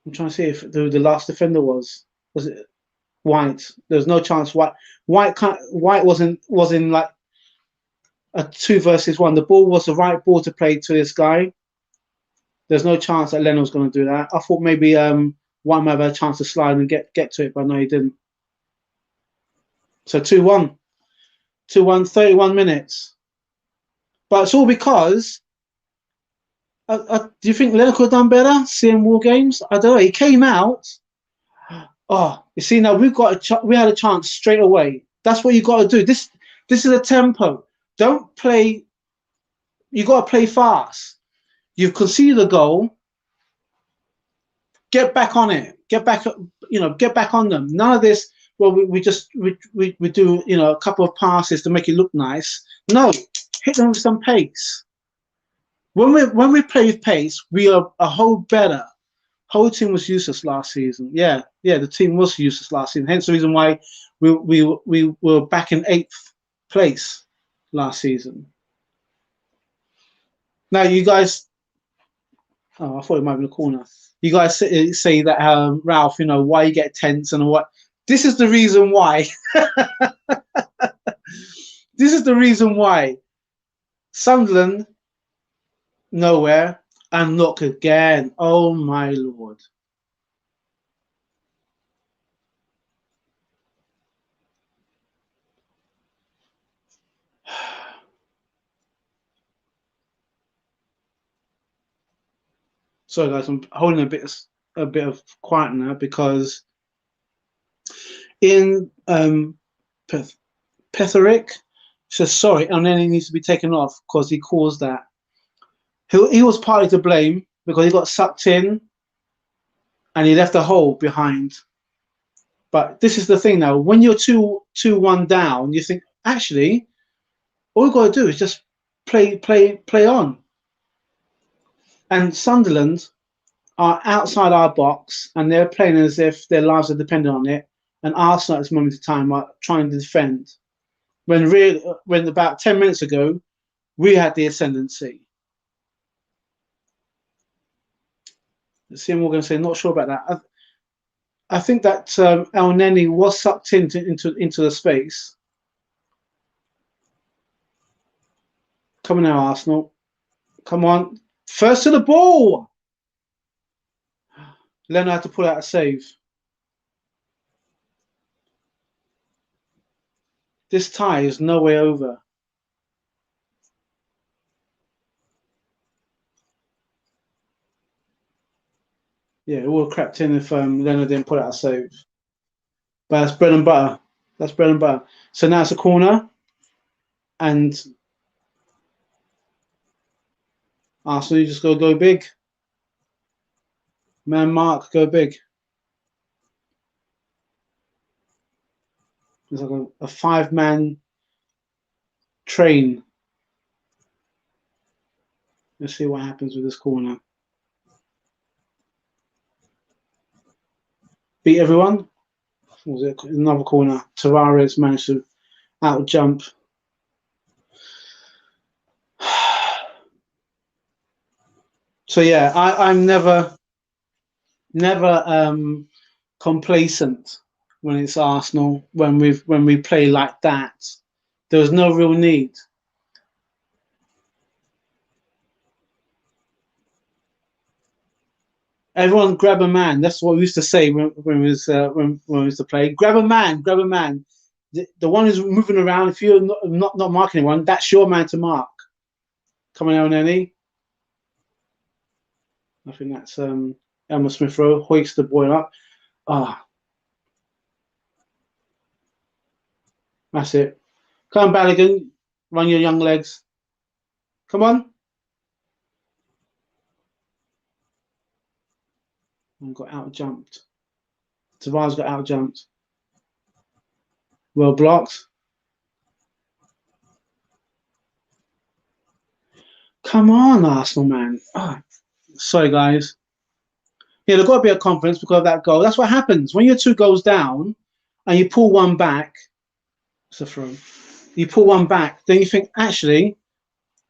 [SPEAKER 1] I'm trying to see if the last defender was it White. There's no chance. White wasn't like a 2 versus 1. The ball was the right ball to play to this guy. There's no chance that Leno was going to do that. I thought maybe White might have had a chance to slide and get to it, but no, he didn't. So 2-1. 2-1, 31 minutes. But it's all because do you think Leno could have done better seeing more games? I don't know. He came out. Oh, you see, now we had a chance straight away. That's what you got to do. This is a tempo. Don't play. You got to play fast. You've conceded a goal. Get back on it. Get back. Get back on them. None of this. Well, we do a couple of passes to make it look nice. No, hit them with some pace. When we play with pace, we are a whole better. Whole team was useless last season. Yeah, the team was useless last season. Hence the reason why we were back in 8th place last season. Now you guys, I thought it might be in the corner. You guys say that Ralph, why you get tense and what. This is the reason why. This is the reason why. Sunderland, nowhere, and look again. Oh my Lord. Sorry guys, I'm holding a bit of quiet now because in Petherick says sorry, and then he needs to be taken off because he caused that. He was partly to blame because he got sucked in and he left a hole behind. But this is the thing now: when you're 2-1 down, you think actually all we've got to do is just play on. And Sunderland are outside our box and they're playing as if their lives are dependent on it. And Arsenal at this moment in time are trying to defend. When about 10 minutes ago, we had the ascendancy. Let's see what we're going to say. Not sure about that. I think that El Neni was sucked into the space. Come on now, Arsenal. Come on. First to the ball. Leno had to pull out a save. This tie is no way over. Yeah, it would have crept in if Leno didn't put out a save. But that's bread and butter. That's bread and butter. So now it's a corner. And Arsenal, you just got to go big. Man mark, go big. It's like a 5-man train. Let's see what happens with this corner. Beat everyone. Was it another corner? Tavares managed to out jump. So yeah, I'm never complacent when it's Arsenal. When we play like that, there was no real need. Everyone grab a man. That's what we used to say when we used to play. Grab a man, grab a man. The one who's moving around. If you're not marking anyone, that's your man to mark. Coming out on any. I think that's Emma Smith Rowe hoists the boy up. Ah, that's it. Come on, Balogun, run your young legs. Come on. And got out jumped. Tavares got out jumped. Well blocked. Come on, Arsenal, man. Oh, sorry, guys. Yeah, there's got to be a confidence because of that goal. That's what happens when you're 2 goals down and you pull one back. It's a throw. You pull one back, then you think actually,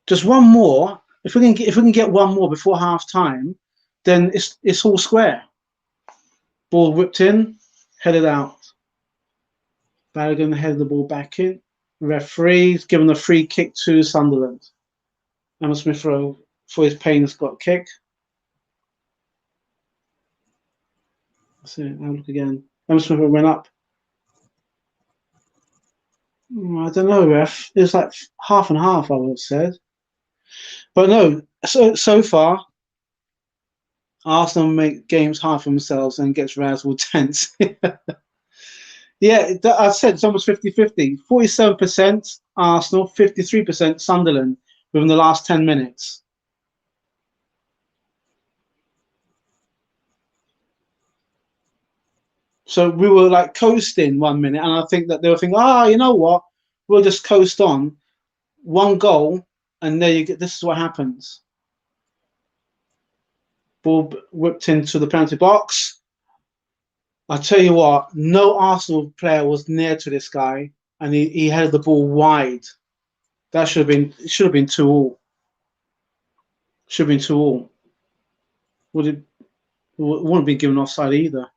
[SPEAKER 1] just one more. If we can get one more before half time, then it's all square. Ball whipped in, headed out. Balogun headed the ball back in. Referee's given a free kick to Sunderland. Emma Smith Rowe, for his pains, got a kick. Let's see, I'll look again. Emma Smith Rowe went up. I don't know, ref. It was like half and half, I would have said. But no, so far, Arsenal make games hard for themselves and gets Razzle tense. Yeah, I said it's almost 50-50. 47% Arsenal, 53% Sunderland within the last 10 minutes. So we were like coasting 1 minute, and I think that they were thinking, you know what? We'll just coast on. One goal, and there you get. This is what happens. Ball whipped into the penalty box. I tell you what, no Arsenal player was near to this guy, and he headed the ball wide. That should have been 2-2. Should have been 2-2. Wouldn't be given offside either.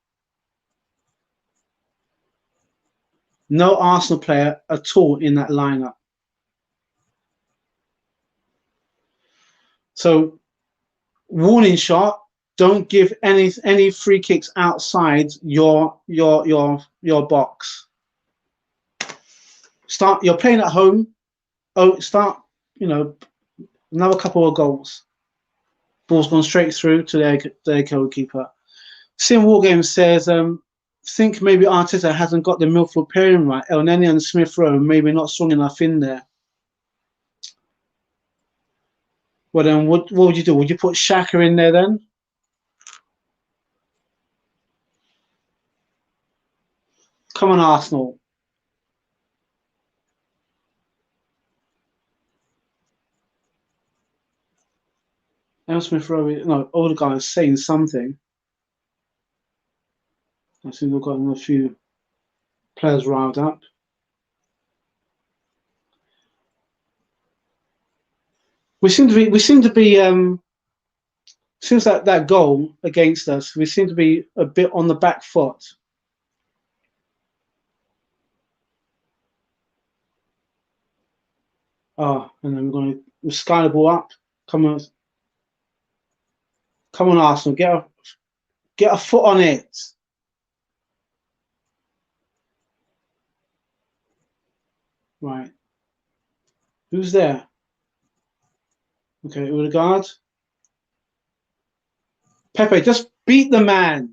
[SPEAKER 1] No Arsenal player at all in that lineup. So, warning shot. Don't give any free kicks outside your box. You're playing at home. Start, another couple of goals. Ball's gone straight through to their goalkeeper. Sim Wargame says, think maybe Arteta hasn't got the midfield pairing right. El Neni and Smith Rowe maybe not strong enough in there. Well, then what would you do? Would you put Xhaka in there then? Come on, Arsenal. El Smith Rowe, no, Odegaard is saying something. I think we've gotten a few players riled up. We seem to be since that goal against us, we seem to be a bit on the back foot. Oh, and then we're sky the ball up. Come on, Arsenal, get a foot on it. Right, who's there? Okay, Odegaard. Pepe, just beat the man.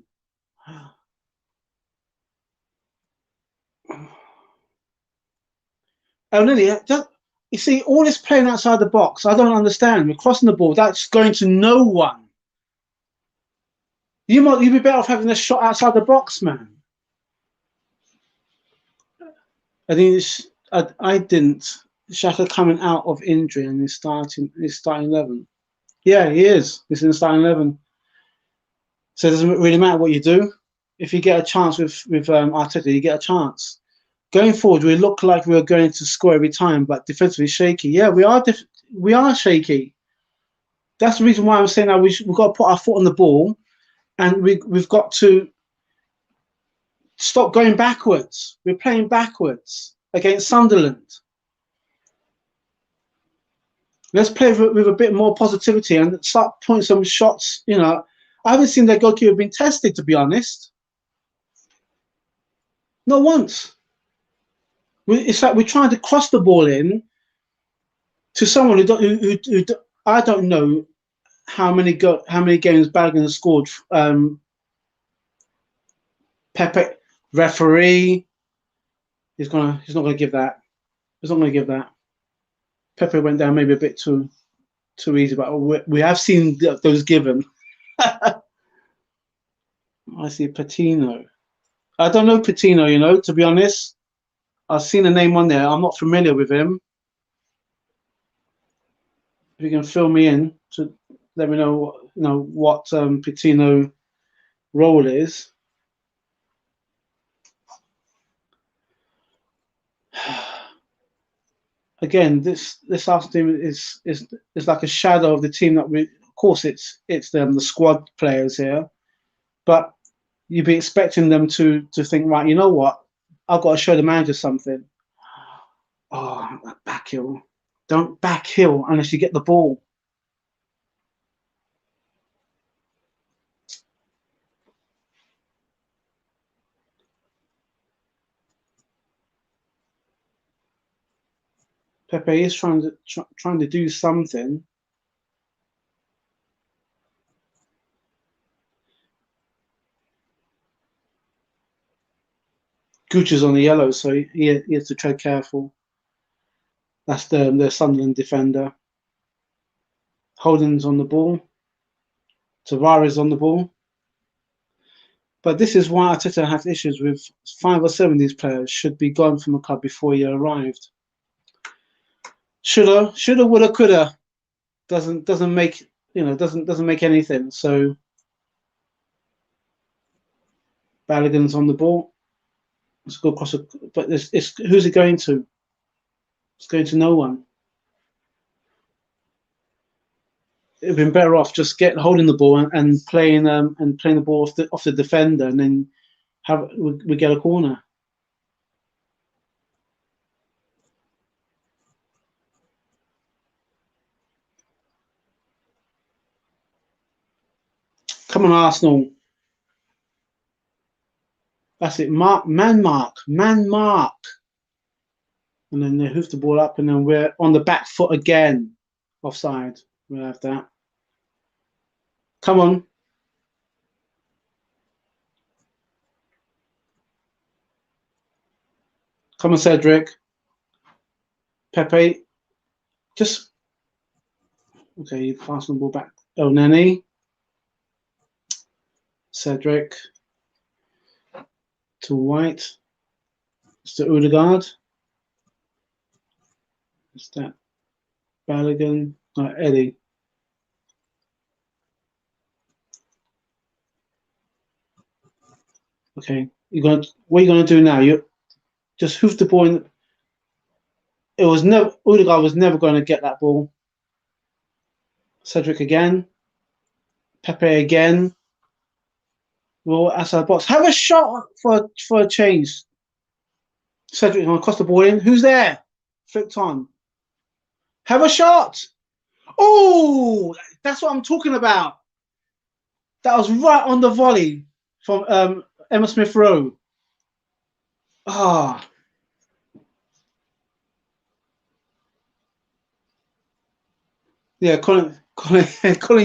[SPEAKER 1] Oh, Lily, you see, all this playing outside the box, I don't understand. We're crossing the ball. That's going to no one. You'd be better off having a shot outside the box, man. I think I didn't. Xhaka coming out of injury and he's starting 11. Yeah, he is. He's in the starting 11. So it doesn't really matter what you do. If you get a chance with Arteta, you get a chance. Going forward, we look like we're going to score every time, but defensively shaky. Yeah, we are shaky. That's the reason why I'm saying that we've got to put our foot on the ball, and we've got to stop going backwards. We're playing backwards against Sunderland. Let's play with a bit more positivity and start putting some shots. You know, I haven't seen their goalkeeper being tested, to be honest. Not once. It's like we're trying to cross the ball in to someone who I don't know how many games Balogun has scored. Pepe, referee, he's not gonna give that. He's not gonna give that. Pepe went down maybe a bit too easy, but we have seen those given. I see Patino. I don't know Patino, you know, to be honest. I've seen the name on there. I'm not familiar with him. If you can fill me in to let me know, what Patino role is. Again, this Arsenal team is like a shadow of the team that we. Of course, it's the squad players here, but you'd be expecting them to think, right, you know what? I've got to show the manager something. Oh, back heel. Don't back heel unless you get the ball. Pepe is trying to do something. Gooch is on the yellow, so he has to tread careful. That's the Sunderland defender. Holden's on the ball. Tavares on the ball. But this is why Arteta has issues with 5 or 7 of these players should be gone from the club before he arrived. Shoulda, woulda, coulda. Doesn't make make anything. So Balogun's on the ball. Let's go across. But who's it going to? It's going to no one. It'd been better off just holding the ball and playing the ball off the defender, and then we get a corner. Come on, Arsenal. That's it. Man mark. And then they hoof the ball up, and then we're on the back foot again. Offside. We'll have that. Come on. Come on, Cedric. Pepe. Just okay, you pass the ball back. El Neni. Cedric. To White. It's to Odegaard. It's that Balogun. Eddie. Okay. What are you gonna do now? You just hoof the ball in. It was never Odegaard was never going to get that ball. Cedric again. Pepe again. Well, outside the box. Have a shot for a change. Cedric going to cross the ball in. Who's there? Flicked on. Have a shot. Oh, that's what I'm talking about. That was right on the volley from Emma Smith Rowe. Ah. Yeah, Colin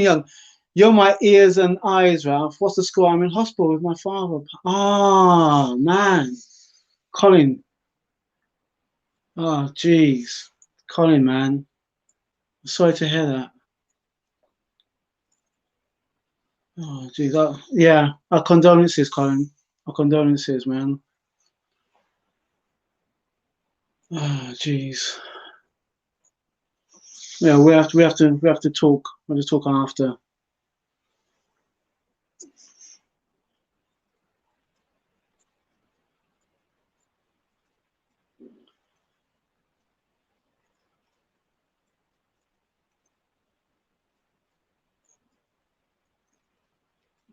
[SPEAKER 1] Young. You're my ears and eyes, Ralph. What's the score? I'm in hospital with my father. Ah, man. Colin. Oh, jeez. Colin, man. Sorry to hear that. Oh, jeez. Yeah, our condolences, Colin. Our condolences, man. Oh, jeez. Yeah, we have to talk. We'll just talk after.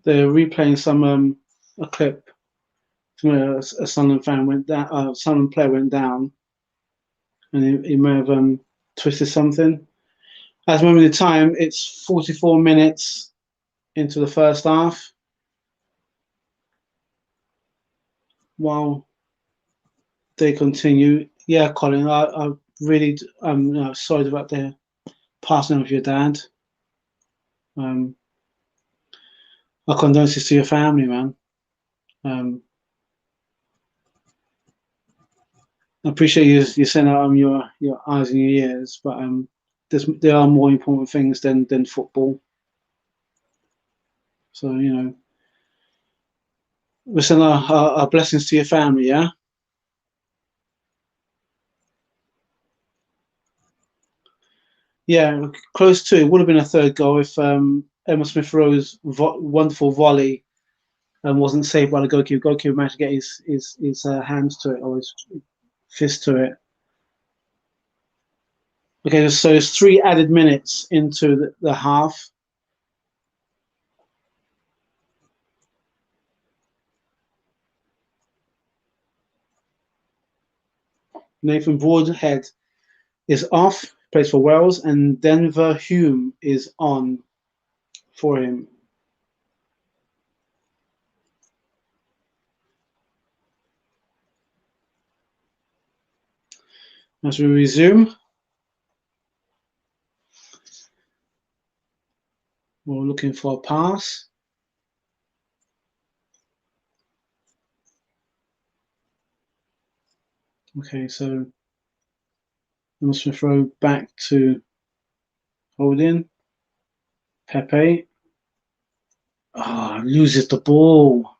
[SPEAKER 1] They're replaying a clip from a Sunderland fan went down. Sunderland player went down, and he may have twisted something. At the moment in time, it's 44 minutes into the first half. While they continue, yeah, Colin, I really sorry about the passing of your dad. Our condolences to your family, man. I appreciate you sending out your eyes and your ears, but there are more important things than football. So we send our blessings to your family, yeah. Yeah, close to it. Would have been a third goal if Emma Smith Rowe's wonderful volley wasn't saved by the goalkeeper. Goalkeeper managed to get his hands to it or his fist to it. Okay, so it's 3 added minutes into the half. Nathan Broadhead is off, plays for Wales, and Denver Hume is on for him. As we resume, we're looking for a pass. Okay, so we must throw back to Holding. Pepe. Loses the ball.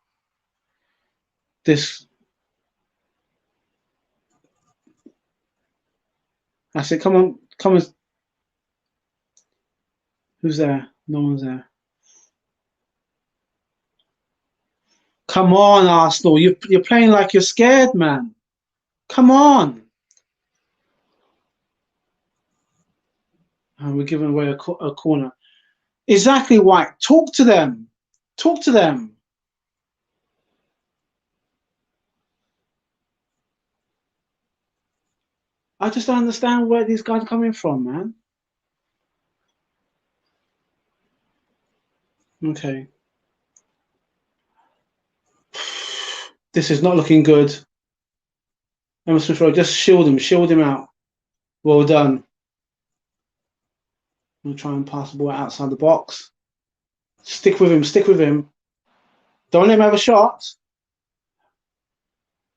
[SPEAKER 1] That's it. Come on. Who's there? No one's there. Come on, Arsenal. You're playing like you're scared, man. Come on. And we're giving away a corner. Exactly, White. Talk to them. Talk to them. I just don't understand where these guys are coming from, man. Okay. This is not looking good. Emma Smith Rowe, just shield him out. Well done. We'll try and pass the ball outside the box. Stick with him. Stick with him. Don't let him have a shot.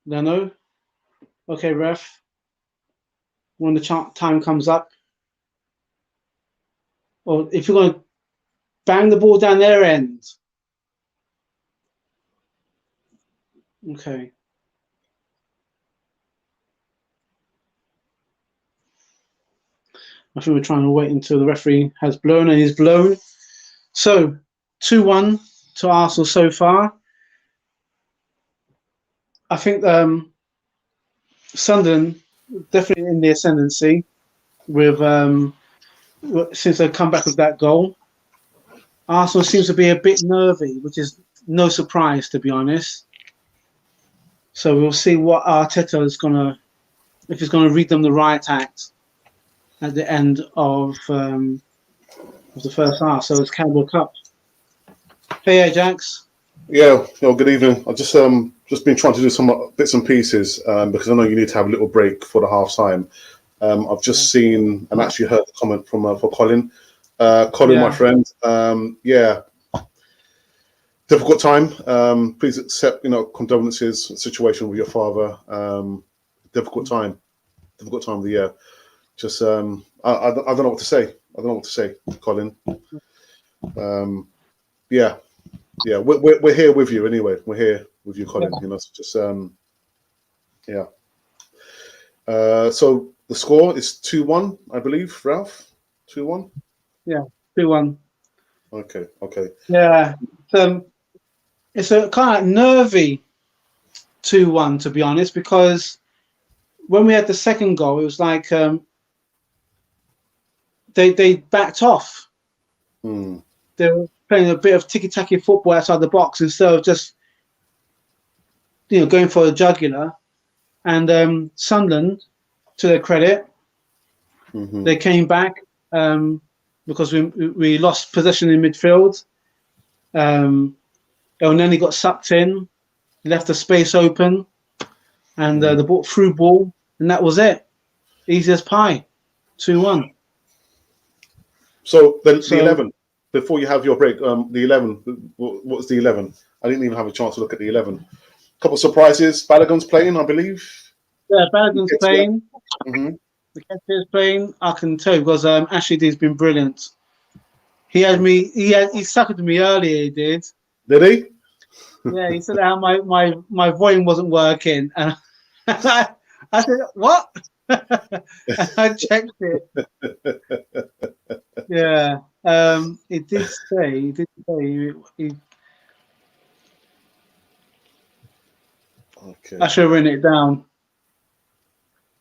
[SPEAKER 1] No. Okay, ref. When the time comes up, or if you're going to bang the ball down their end. Okay. I think we're trying to wait until the referee has blown, and he's blown. So, 2-1 to Arsenal so far. I think Sunderland definitely in the ascendancy with since they've come back with that goal. Arsenal seems to be a bit nervy, which is no surprise, to be honest. So we'll see what Arteta is if he's gonna read them the right act at the end of the first half. So it's Carabao Cup. Hey, Ajax.
[SPEAKER 2] Yeah, good evening. I've just been trying to do some bits and pieces because I know you need to have a little break for the half time. I've just seen and actually heard the comment from for Colin. Colin, my friend. Difficult time. Please accept, condolences. Situation with your father. Difficult time of the year. Just I don't know what to say. Colin. Yeah, we're here with you anyway. We're here with you, Colin. So just so the score is 2-1, I believe, Ralph. 2-1.
[SPEAKER 1] Yeah, 2-1.
[SPEAKER 2] Okay.
[SPEAKER 1] Yeah, it's a kind of nervy 2-1, to be honest, because when we had the second goal, it was like they backed off. They were playing a bit of ticky-tacky football outside the box instead of just going for a jugular. And Sunderland, to their credit, they came back because we lost possession in midfield. Elneny got sucked in, left the space open, and the ball through ball, and that was it. Easy as pie. 2-1.
[SPEAKER 2] So the 11, before you have your break, the 11, what was the 11? I didn't even have a chance to look at the 11. A couple of surprises. Balogun's playing, I believe.
[SPEAKER 1] Yeah, Balogun's playing. The captain is playing. I can tell you because Ashley D's been brilliant. He suckered me earlier. He did.
[SPEAKER 2] Did he?
[SPEAKER 1] Yeah, he said how my volume wasn't working, and I said what? And I checked it. Yeah, he did say.
[SPEAKER 2] Okay.
[SPEAKER 1] I should have written it down.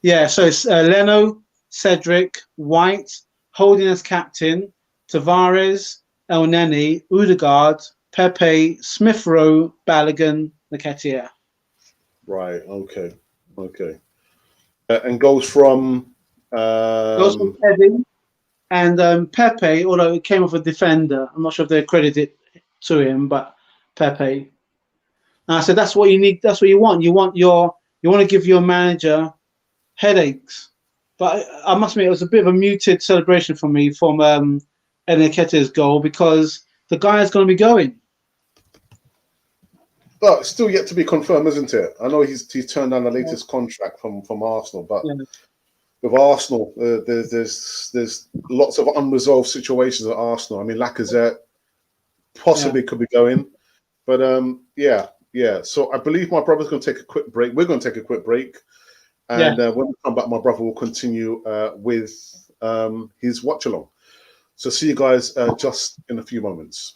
[SPEAKER 1] Yeah, so it's Leno, Cedric, White, Holding as captain, Tavares, Elneny, Odegaard, Pepe, Smith Rowe, Balogun, Nketiah.
[SPEAKER 2] Right. Okay. And goes from
[SPEAKER 1] Eddie and Pepe, although it came off a defender. I'm not sure if they credited it to him, but Pepe. And I said that's what you need. That's what you want. You want to give your manager headaches. But I must admit, it was a bit of a muted celebration for me from Nketiah's goal because the guy is going to be going.
[SPEAKER 2] But it's still yet to be confirmed, isn't it? I know he's turned down the latest contract from Arsenal, but with Arsenal, there's lots of unresolved situations at Arsenal. I mean, Lacazette possibly could be going, but yeah. So I believe my brother's going to take a quick break. We're going to take a quick break, and when we come back, my brother will continue with his watch along. So see you guys just in a few moments.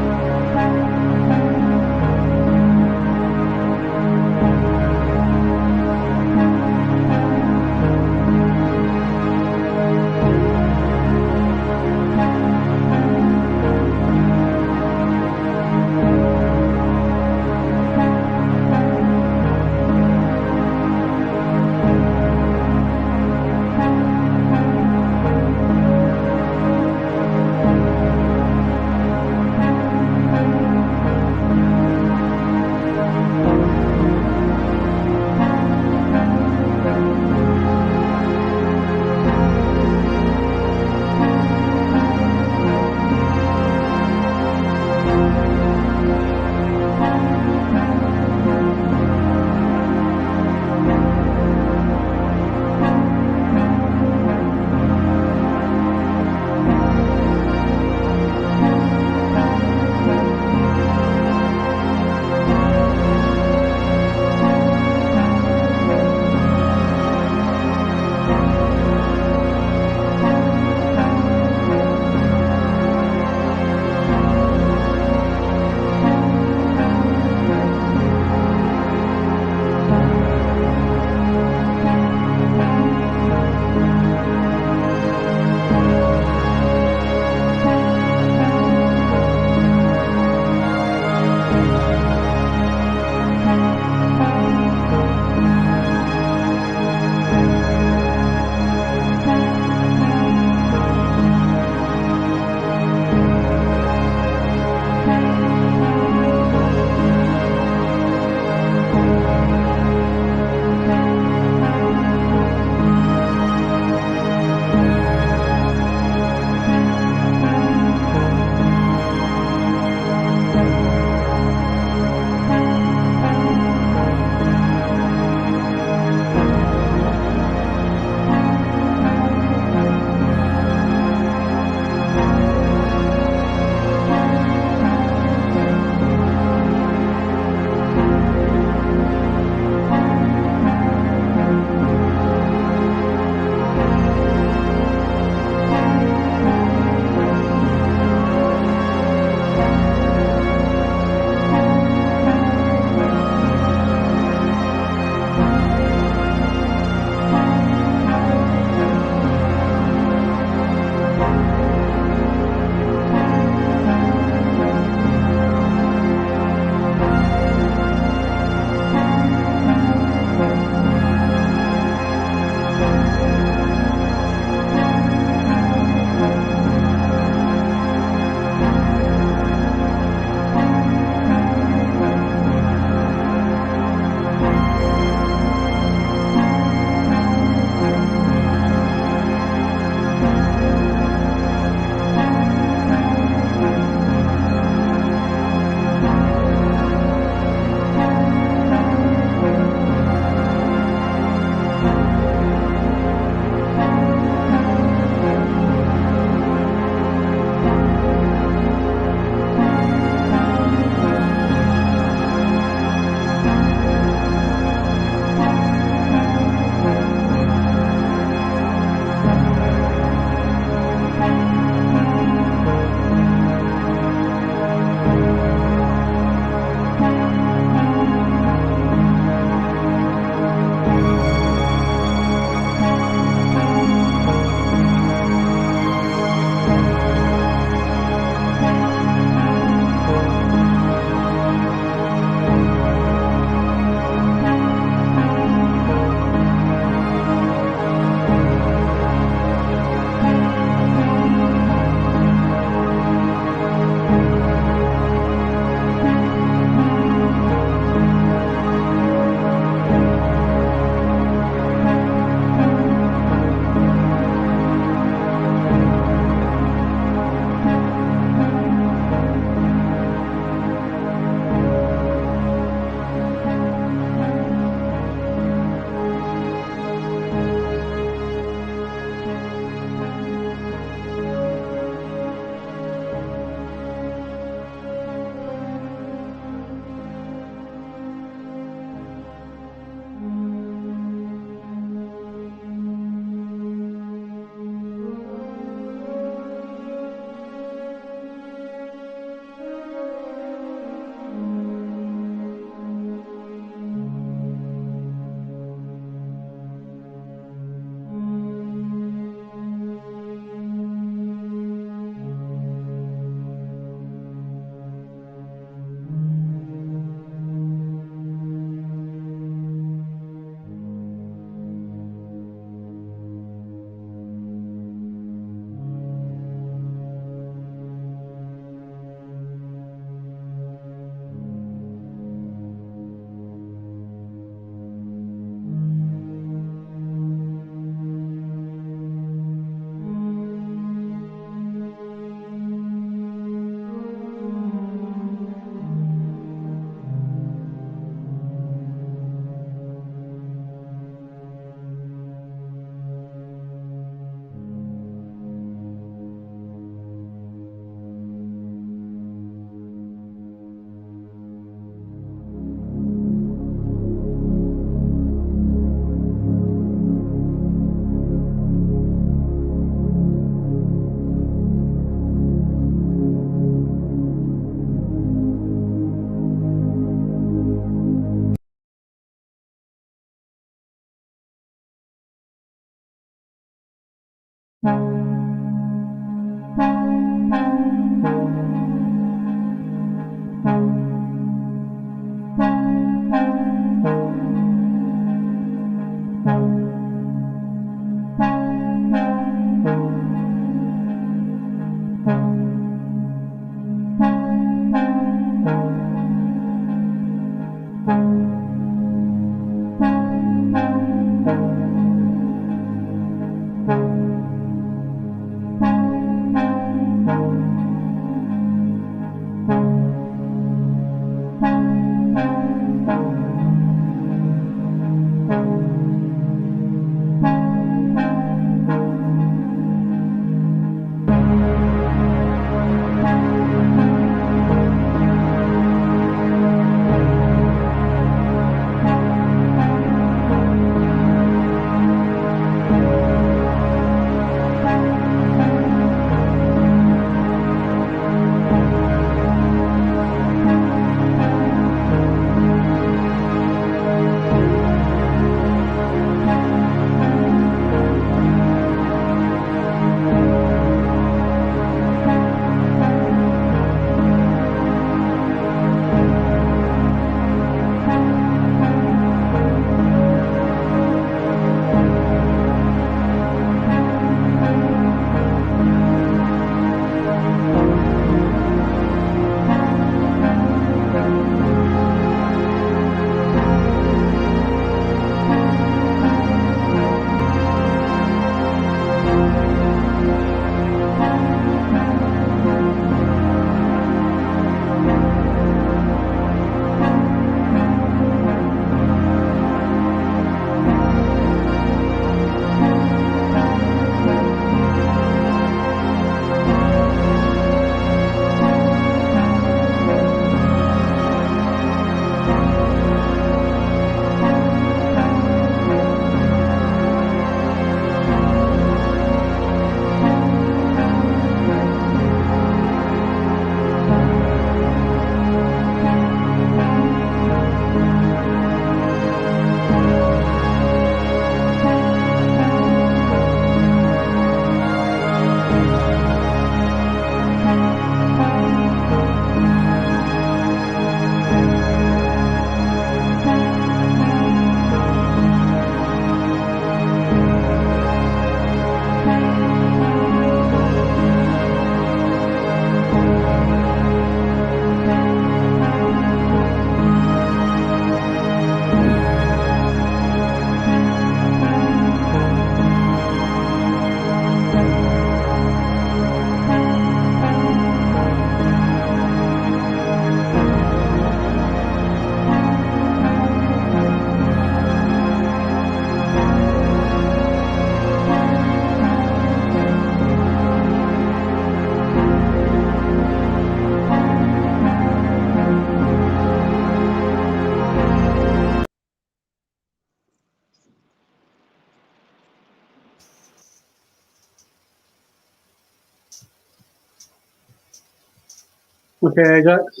[SPEAKER 1] Okay, Ajax.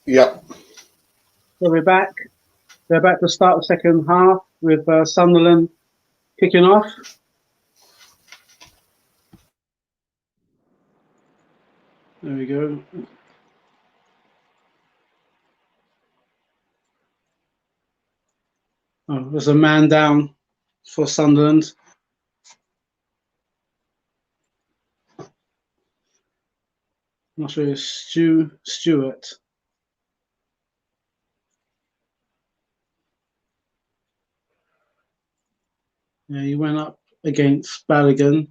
[SPEAKER 2] Yep.
[SPEAKER 1] So we're back. They're about to start the second half with Sunderland kicking off. There we go. Oh, there's a man down for Sunderland. I'm not sure it's Stewart. Yeah, he went up against Balogun.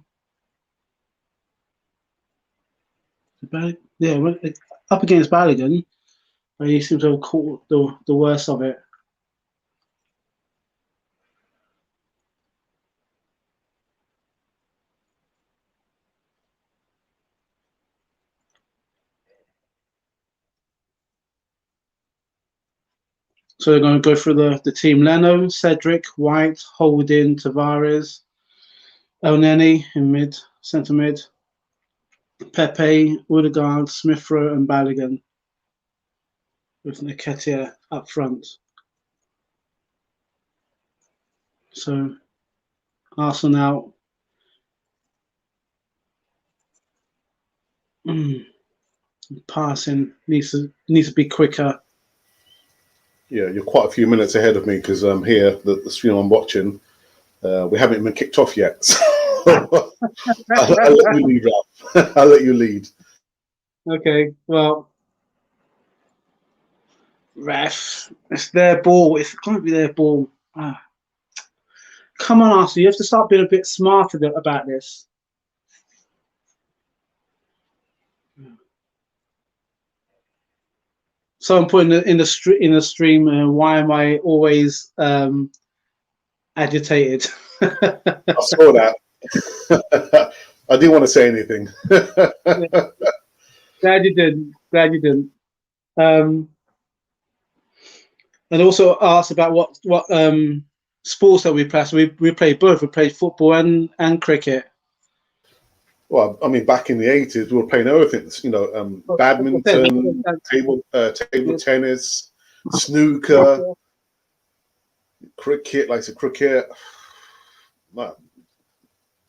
[SPEAKER 1] Yeah, went up against Balogun, but he seems to have caught the worst of it. So they're going to go through the team: Leno, Cedric, White, Holding, Tavares, El Neni in centre mid, Pepe, Odegaard, Smith Rowe, and Balogun, with Nketiah up front. So Arsenal Passing needs to be quicker.
[SPEAKER 2] Yeah, you're quite a few minutes ahead of me because here, the stream I'm watching, we haven't even kicked off yet. So I'll let you lead, Ralph. I'll let you lead.
[SPEAKER 1] Okay, well, ref, it's their ball. It's going to be their ball. Come on, Arsenal, you have to start being a bit smarter about this. Someone put in the stream. Why am I always agitated?
[SPEAKER 2] I saw that. I didn't want to say anything.
[SPEAKER 1] Glad you didn't. Glad you didn't. And also asked about what sports that we play. So we play both. We play football and cricket.
[SPEAKER 2] Well, I mean, back in the 80s, we were playing everything. You know, badminton, table tennis, snooker, cricket. Like I said, cricket. Man.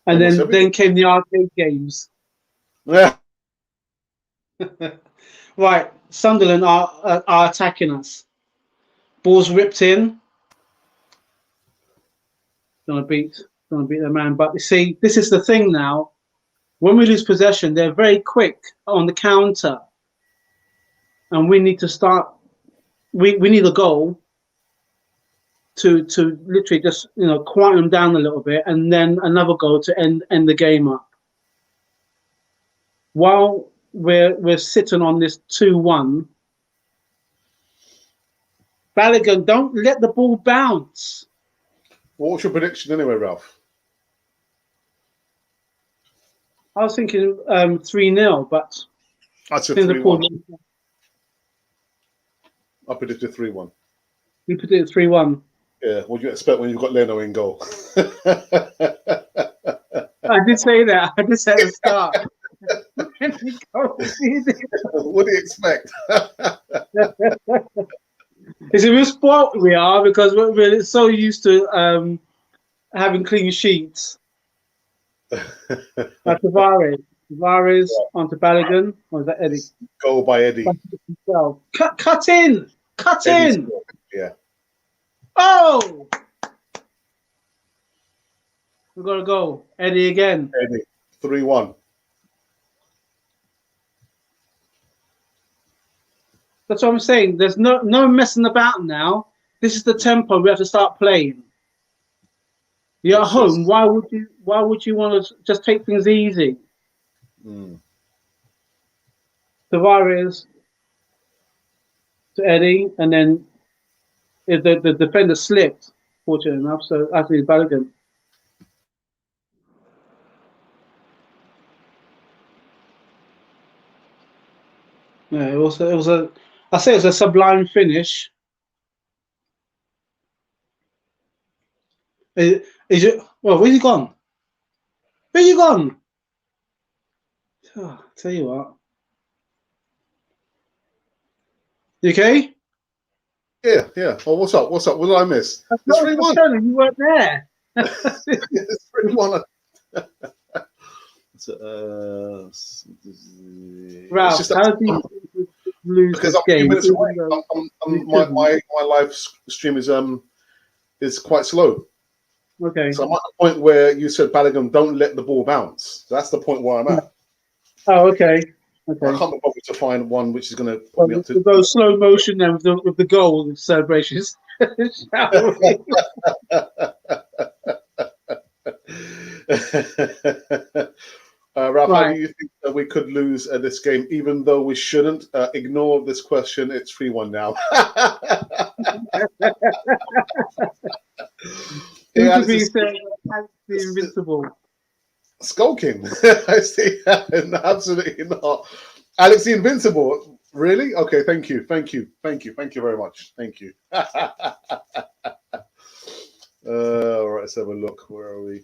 [SPEAKER 1] And then came the arcade games.
[SPEAKER 2] Yeah.
[SPEAKER 1] Right, Sunderland are attacking us. Ball's ripped in. Gonna beat their man. But you see, this is the thing now. When we lose possession, they're very quick on the counter, and we need to start. We need a goal to literally just quiet them down a little bit, and then another goal to end the game up. While we're sitting on this 2-1, Balogun, don't let the ball bounce.
[SPEAKER 2] What's your prediction anyway, Ralph?
[SPEAKER 1] I was thinking 3-0, but
[SPEAKER 2] I'd say 3-1. I predicted 3-1.
[SPEAKER 1] You predicted 3-1.
[SPEAKER 2] Yeah, what do you expect when you've got Leno in goal?
[SPEAKER 1] I did say that. I did say at the start.
[SPEAKER 2] What do you expect?
[SPEAKER 1] It's a real sport we are because we're so used to having clean sheets. Tavares onto Balogun. Or is that Eddie?
[SPEAKER 2] Goal by Eddie.
[SPEAKER 1] Cut in! Cut
[SPEAKER 2] Eddie's
[SPEAKER 1] in!
[SPEAKER 2] goal. Yeah.
[SPEAKER 1] Oh! We've got to go. Eddie again.
[SPEAKER 2] Eddie. 3-1.
[SPEAKER 1] That's what I'm saying. There's no messing about now. This is the tempo we have to start playing. You're at home. Why would you want to just take things easy? Tavares to Eddie, and then the defender slipped, fortunately enough. So actually, Balogun. Yeah, it was a. I say it was a sublime finish. Is it? Well, where's he gone? Where you gone? Oh, tell you what. You okay?
[SPEAKER 2] Yeah. Oh, what's up? What did I miss? It's
[SPEAKER 1] 3-1. You weren't there.
[SPEAKER 2] It's 3-1.
[SPEAKER 1] Ralph, how do you lose
[SPEAKER 2] because
[SPEAKER 1] this game?
[SPEAKER 2] My live stream is quite slow.
[SPEAKER 1] Okay.
[SPEAKER 2] So I'm at the point where you said, Balogun, don't let the ball bounce. So that's the point where I'm at.
[SPEAKER 1] Oh, okay.
[SPEAKER 2] I can't be bothered to find one which is going to
[SPEAKER 1] put me up to... We'll go slow motion then with the goal celebrations.
[SPEAKER 2] Ralph, how do you think that we could lose this game, even though we shouldn't? Ignore this question. It's 3-1 now.
[SPEAKER 1] Yeah, to be fair, the invincible.
[SPEAKER 2] Skulking. I see. Absolutely not. Alex the Invincible. Really? Okay, thank you very much. Thank you. All right, let's have a look. Where are we?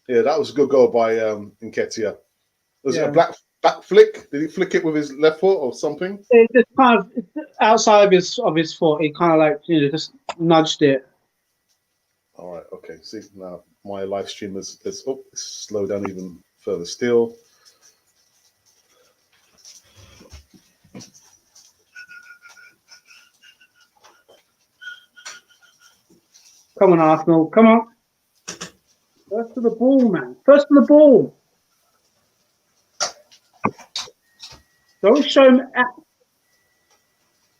[SPEAKER 2] Yeah, that was a good goal by Nketiah. Was it a back flick? Did he flick it with his left foot or something?
[SPEAKER 1] It's kind of outside of his foot. He kind of like just nudged it.
[SPEAKER 2] All right. Okay. See now, my live stream is slow down even further still.
[SPEAKER 1] Come on, Arsenal. Come on. First to the ball, man. First to the ball. Don't show him.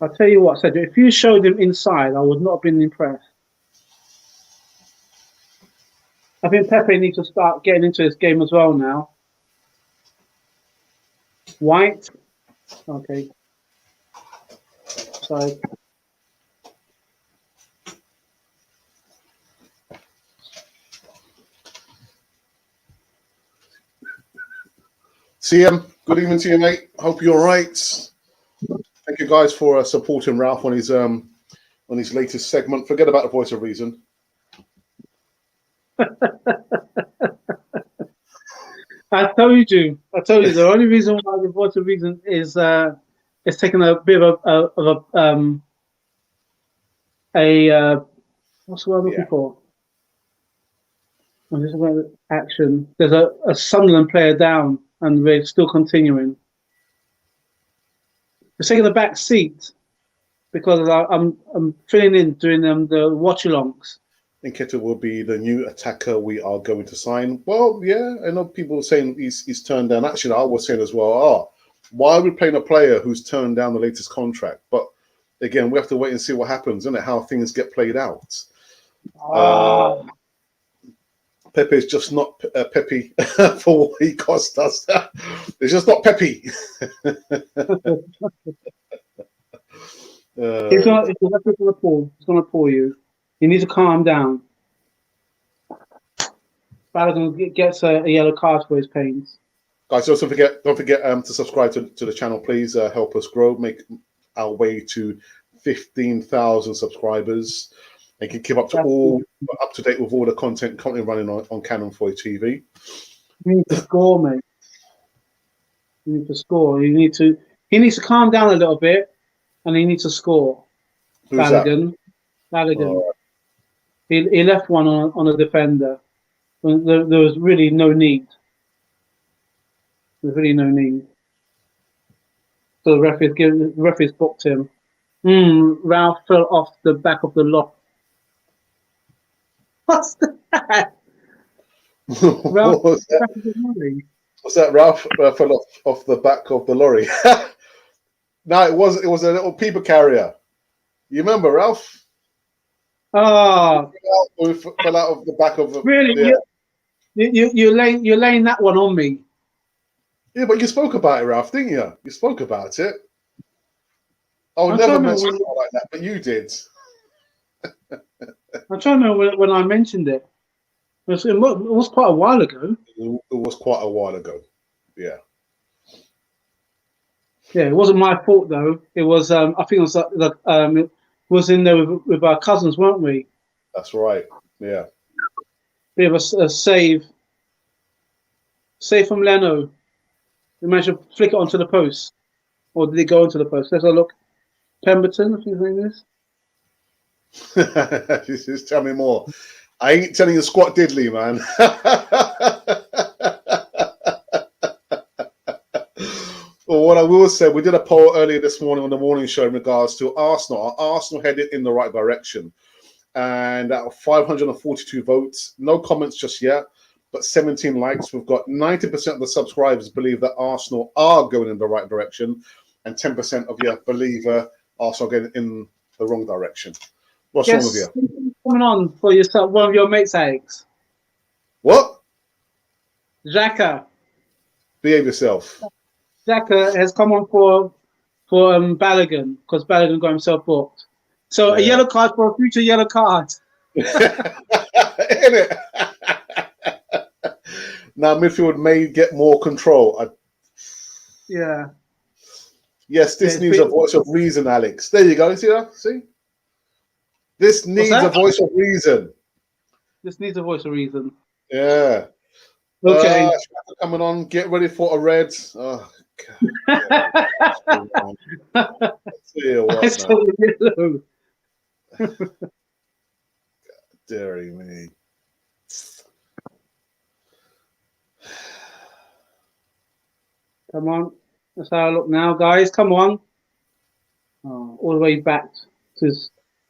[SPEAKER 1] I'll tell you what, Cedric. If you showed him inside, I would not have been impressed. I think Pepe needs to start getting into this game as well now. White. Okay. So.
[SPEAKER 2] CM, good evening to you, mate. Hope you're all right. Thank you guys for supporting Ralph on his latest segment. Forget about the voice of reason.
[SPEAKER 1] I told you. The only reason why the voice of reason is it's taken a bit of a what's the word I'm looking for? I'm just about action. There's a Sunderland player down, and we're still continuing. We're taking the back seat because I'm filling in doing the watch-alongs.
[SPEAKER 2] Nketiah will be the new attacker we are going to sign. Well, yeah, I know people are saying he's turned down. Actually, I was saying as well, why are we playing a player who's turned down the latest contract? But again, we have to wait and see what happens, isn't it? How things get played out. Pepe is just not Pepe for what he cost us. It's just not Pepe.
[SPEAKER 1] He's going to pull you. You need to calm down. Balogun gets a yellow card for his pains.
[SPEAKER 2] Guys, also don't forget to subscribe to the channel, please. Help us grow, make our way to 15,000 subscribers. And can keep up to date with all the content currently running on Cannon 4 TV.
[SPEAKER 1] You need to score, mate. You need to score. He needs to calm down a little bit, and he needs to score.
[SPEAKER 2] Who's
[SPEAKER 1] Balogun. He left one on a defender. There was really no need. There's really no need. So the referee's booked him. Ralph fell off the back of the lock. What's that? Ralph,
[SPEAKER 2] What's that? Ralph fell off the back of the lorry. No, it was a little paper carrier. You remember, Ralph?
[SPEAKER 1] Oh,
[SPEAKER 2] fell out of the back of the.
[SPEAKER 1] Really? Yeah. You're laying that one on me.
[SPEAKER 2] Yeah, but you spoke about it, Ralph, didn't you? You spoke about it. I would never mention it like that, but you did.
[SPEAKER 1] I'm trying to remember when I mentioned it. It was quite a while ago.
[SPEAKER 2] It was quite a while ago. Yeah.
[SPEAKER 1] Yeah, it wasn't my fault though. It was I think it was it was in there with our cousins, weren't we?
[SPEAKER 2] That's right. Yeah.
[SPEAKER 1] Bit of a save from Leno. We managed to flick it onto the post, or did it go onto the post? Let's have a look. Pemberton, I think his name is.
[SPEAKER 2] Just tell me more. I ain't telling you squat diddly, man. Well, what I will say, we did a poll earlier this morning on the morning show in regards to Arsenal. Are Arsenal headed in the right direction? And out of 542 votes, no comments just yet, but 17 likes. We've got 90% of the subscribers believe that Arsenal are going in the right direction, and 10% of you believe Arsenal going in the wrong direction. What's wrong with you?
[SPEAKER 1] Coming on for yourself, one of your mates' eggs.
[SPEAKER 2] What?
[SPEAKER 1] Xhaka.
[SPEAKER 2] Behave yourself.
[SPEAKER 1] Xhaka has come on for Balogun because Balogun got himself booked. So a yellow card for a future yellow card.
[SPEAKER 2] Isn't it? Now midfield may get more control.
[SPEAKER 1] Yeah.
[SPEAKER 2] Yes, this needs a voice of reason, Alex. There you go. See that? See? This needs a voice of reason.
[SPEAKER 1] This needs a voice of reason.
[SPEAKER 2] Yeah.
[SPEAKER 1] Okay.
[SPEAKER 2] Coming on. Get ready for a red. Oh, God. I saw
[SPEAKER 1] yellow.
[SPEAKER 2] God, dairy me.
[SPEAKER 1] Come on. Let's have a look now, guys. Come on. Oh, all the way back to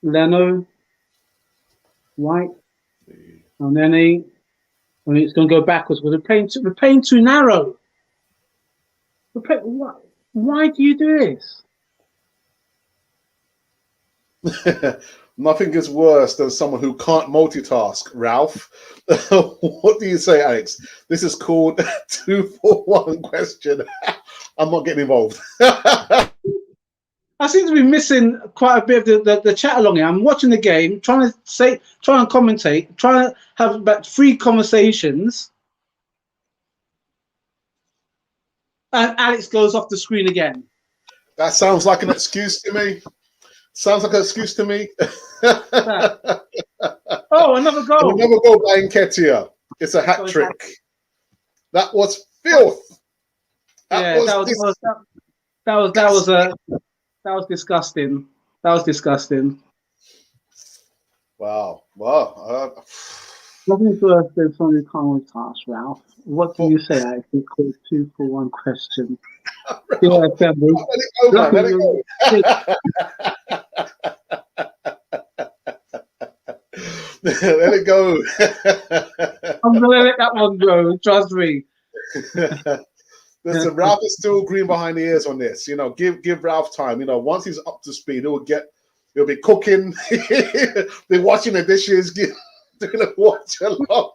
[SPEAKER 1] Leno. White, and then it's going to go backwards. We're playing too narrow. Why do you do this?
[SPEAKER 2] Nothing is worse than someone who can't multitask, Ralph. What do you say, Alex? This is called 2-for-1 question. I'm not getting involved.
[SPEAKER 1] I seem to be missing quite a bit of the chat along here. I'm watching the game, trying to commentate, trying to have about 3 conversations, and Alex goes off the screen again.
[SPEAKER 2] That sounds like an excuse to me. Sounds like an excuse to me.
[SPEAKER 1] Oh, another goal.
[SPEAKER 2] Another goal by Nketiah. It's a hat trick. That was filth. That was disgusting. That was disgusting. Wow.
[SPEAKER 1] Nothing's worse than something you can't task, Ralph. What do you say? I think called 2-for-1 question. Yeah,
[SPEAKER 2] let it go. Let it go.
[SPEAKER 1] I'm gonna let that one go. Trust me.
[SPEAKER 2] Listen, Ralph is still green behind the ears on this. You know, give Ralph time. You know, once he's up to speed, he'll be cooking, be washing the dishes, doing a watch along.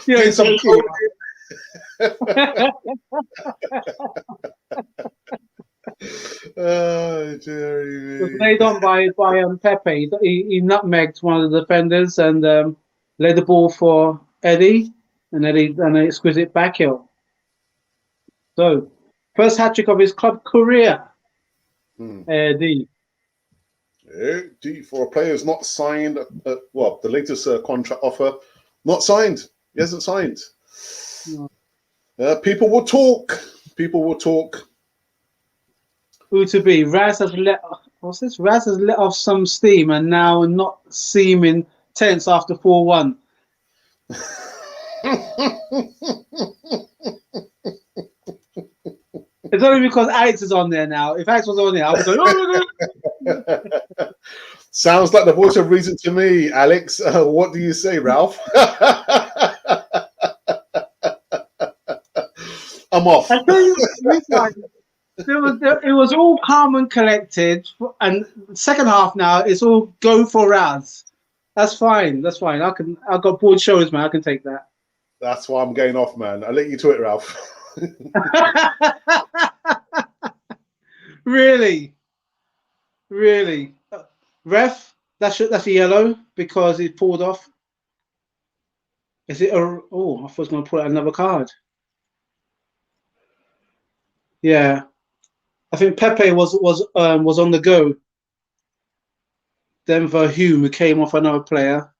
[SPEAKER 1] Yeah,
[SPEAKER 2] some oh, Jerry.
[SPEAKER 1] It was laid on by Pepe. He nutmegged one of the defenders and laid the ball for Eddie, and Eddie squeezed it back heel. So, first hat trick of his club career. Eddie.
[SPEAKER 2] Eddie, for a player who's not signed, the latest contract offer, not signed. He hasn't signed. No. People will talk. People will talk.
[SPEAKER 1] Who to be? Raz has let off some steam and now not seeming tense after 4-1. It's only because Alex is on there now. If Alex was on there, I would go, oh.
[SPEAKER 2] Sounds like the voice of reason to me, Alex. What do you say, Ralph? I'm off.
[SPEAKER 1] I tell you, it was all calm and collected, and second half now it's all go for Raz. That's fine. I've got broad shoulders, man. I can take that.
[SPEAKER 2] That's why I'm going off, man. I'll let you to it, Ralph. Really? Ref, that's a yellow because he pulled off. Is it I thought I was going to pull out another card. Yeah, I think Pepe was on the go. Then Verhume, who came off another player,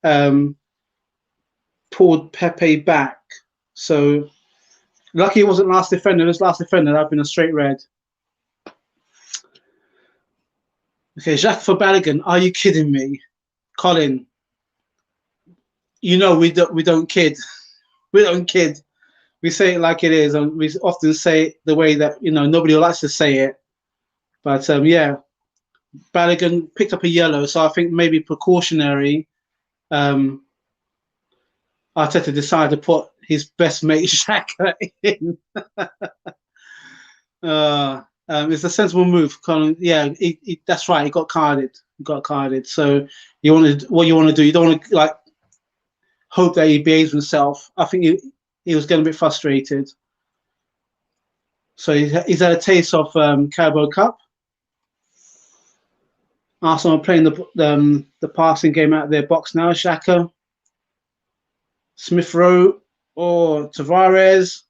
[SPEAKER 2] pulled Pepe back. So lucky it wasn't last defender. This last defender, that'd been a straight red. Okay, Jacques for Balogun. Are you kidding me, Colin? You know we don't kid. We don't kid. We say it like it is, and we often say it the way that nobody likes to say it. But yeah, Balogun picked up a yellow, so I think maybe precautionary. Arteta decided to put his best mate Xhaka in. It's a sensible move, Colin. Yeah, that's right. He got carded. So what you want to do? You don't want to hope that he behaves himself. I think he was getting a bit frustrated. So he's had a taste of Carabao Cup. Arsenal are playing the passing game out of their box now. Xhaka, Smith Rowe, or Tavares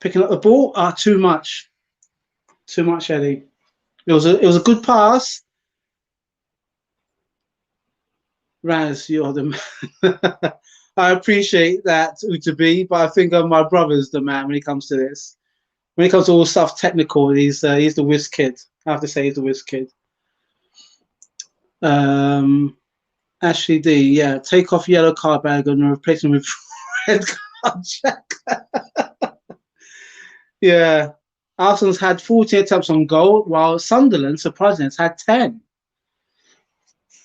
[SPEAKER 2] picking up the ball. Too much, Eddie. It was a good pass. Raz, you're the man. I appreciate that, Utabi, but I think my brother's the man when it comes to this. When it comes to all stuff technical, he's the whiz kid. I have to say he's the whiz kid. Ashley D, yeah, take off yellow card bag and replace him with red card check. Yeah, Arsenal's had 14 attempts on goal, while Sunderland, surprisingly, has had 10.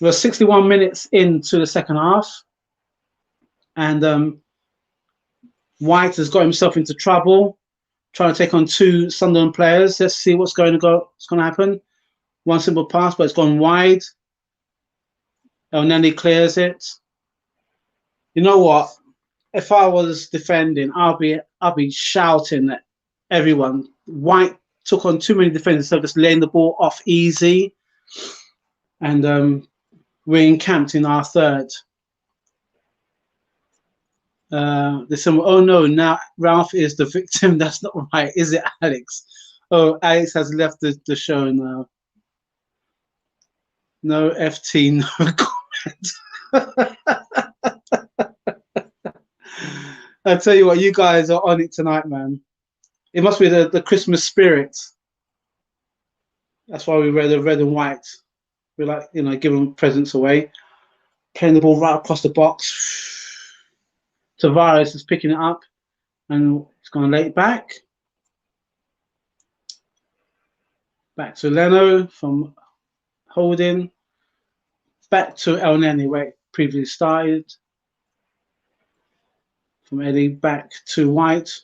[SPEAKER 1] We're 61 minutes into the second half, and White has got himself into trouble, trying to take on two Sunderland players. Let's see what's going to happen. One simple pass, but it's gone wide. El Neni clears it. You know what? If I was defending, I'll be shouting at everyone. White took on too many defenders, so just laying the ball off easy, and we're encamped in our third. There's some. Oh no! Now Ralph is the victim. That's not right, is it, Alex? Oh, Alex has left the show now. No FT, no comment. I tell you what, you guys are on it tonight, man. It must be the Christmas spirit. That's why we wear the red and white. We like, giving presents away. Playing the ball right across the box. Tavares is picking it up, and it's going to lay it back. Back to Leno from holding. Back to El Neni, where it previously started. From Eddie back to White.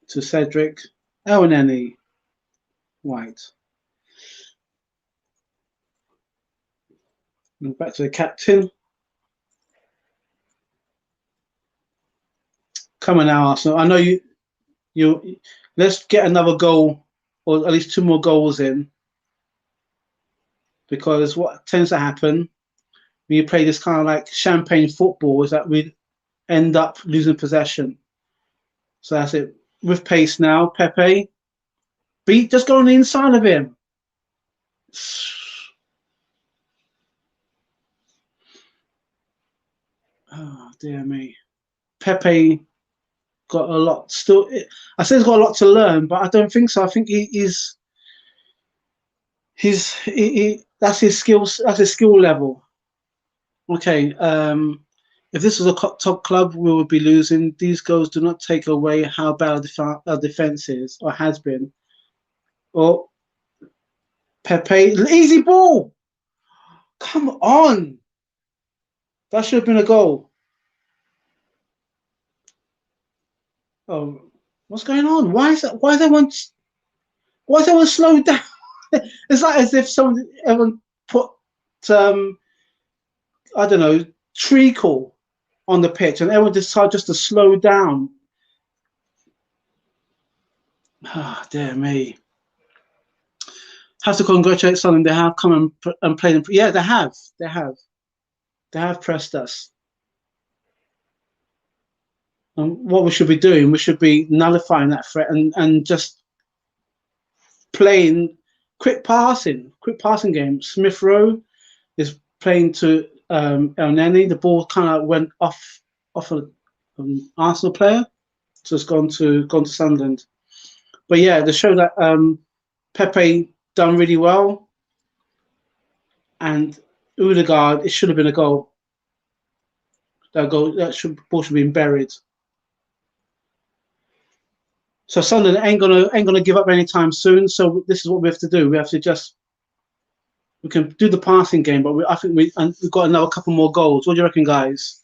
[SPEAKER 1] To Cedric. El Neni. White. And back to the captain. Come on now, Arsenal. I know you. Let's get another goal, or at least two more goals in. Because what tends to happen when you play this kind of like champagne football is that we end up losing possession. So that's it. With pace now, Pepe. Just go on the inside of him. Oh, dear me. Pepe got a lot still. I say he's got a lot to learn, but I don't think so. I think he's that's his skills. That's his skill level. Okay. If this was a top club, we would be losing. These goals do not take away how bad our defense is or has been. Or Pepe, easy ball. Come on. That should have been a goal. Oh, what's going on? Why is everyone slowed down? It's like as if everyone put I don't know, treacle on the pitch and everyone decided just to slow down. Ah, oh, dear me. Have to congratulate Sunderland. They have come and played. Yeah, they have. They have pressed us. And what we should be doing, we should be nullifying that threat and just playing quick passing game. Smith Rowe is playing to El Neni. The ball kind of went off an Arsenal player, so it's gone to Sunderland. But yeah, they show that Pepe done really well, and Odegaard, it should have been a goal. Ball should have been buried. So Sunderland ain't gonna give up anytime soon. So this is what we have to do. We have to we can do the passing game, but I think we've got another couple more goals. What do you reckon, guys?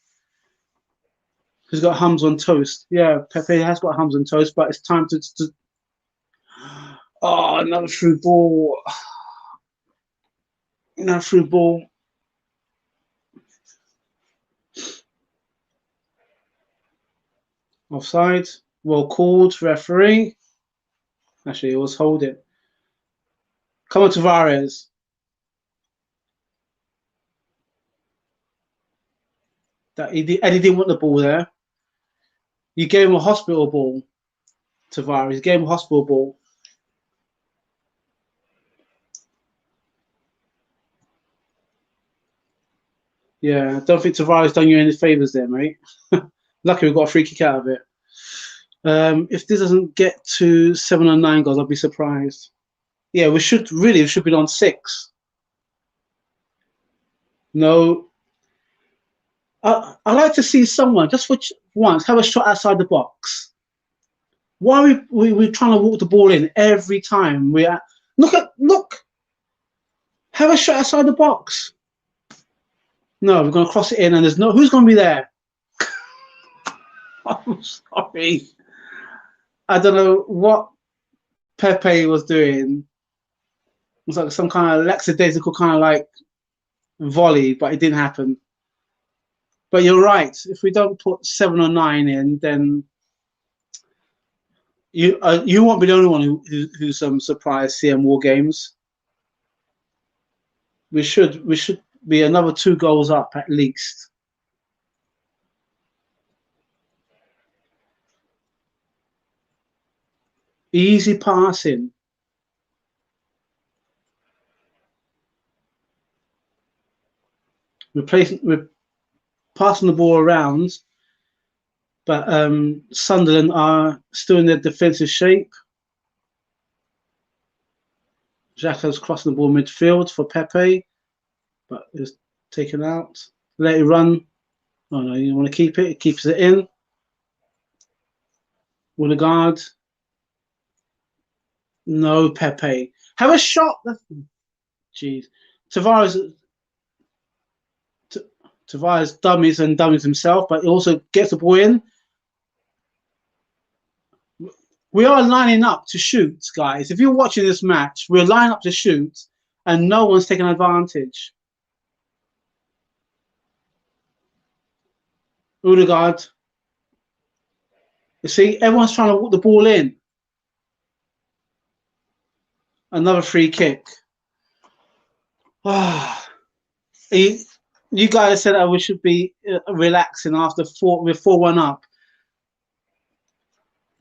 [SPEAKER 1] Who's got hums on toast? Yeah, Pepe has got hums on toast, but it's time to oh, another through ball. Another through ball. Offside. Well called, referee. Actually, it was holding. Come on, Tavares. Eddie didn't want the ball there. You gave him a hospital ball, Tavares. You gave him a hospital ball. Yeah, I don't think Tavares done you any favours there, mate. Lucky we got a free kick out of it. If this doesn't get to 7 or 9 goals, I'll be surprised. Yeah, we should be on 6. No. I like to see someone just for once have a shot outside the box. Why are we trying to walk the ball in every time? Look. Have a shot outside the box. No, we're going to cross it in, and there's no. Who's going to be there? I'm sorry. I don't know what Pepe was doing. It was like some kind of lackadaisical kind of like volley, but it didn't happen. But you're right. If we don't put 7 or 9 in, then you won't be the only one who's surprised CM War Games. We should be another 2 goals up at least. Easy passing. We're passing the ball around, but Sunderland are still in their defensive shape. Xhaka's crossing the ball midfield for Pepe, but it's taken out. Let it run. Oh no, you want to keep it? It keeps it in. With a guard. No, Pepe. Have a shot. Jeez. Tavares dummies himself, but he also gets the ball in. We are lining up to shoot, guys. If you're watching this match, we're lining up to shoot, and no one's taking advantage. Odegaard. You see, everyone's trying to walk the ball in. Another free kick. You guys said that we should be relaxing after we're 4-1 up.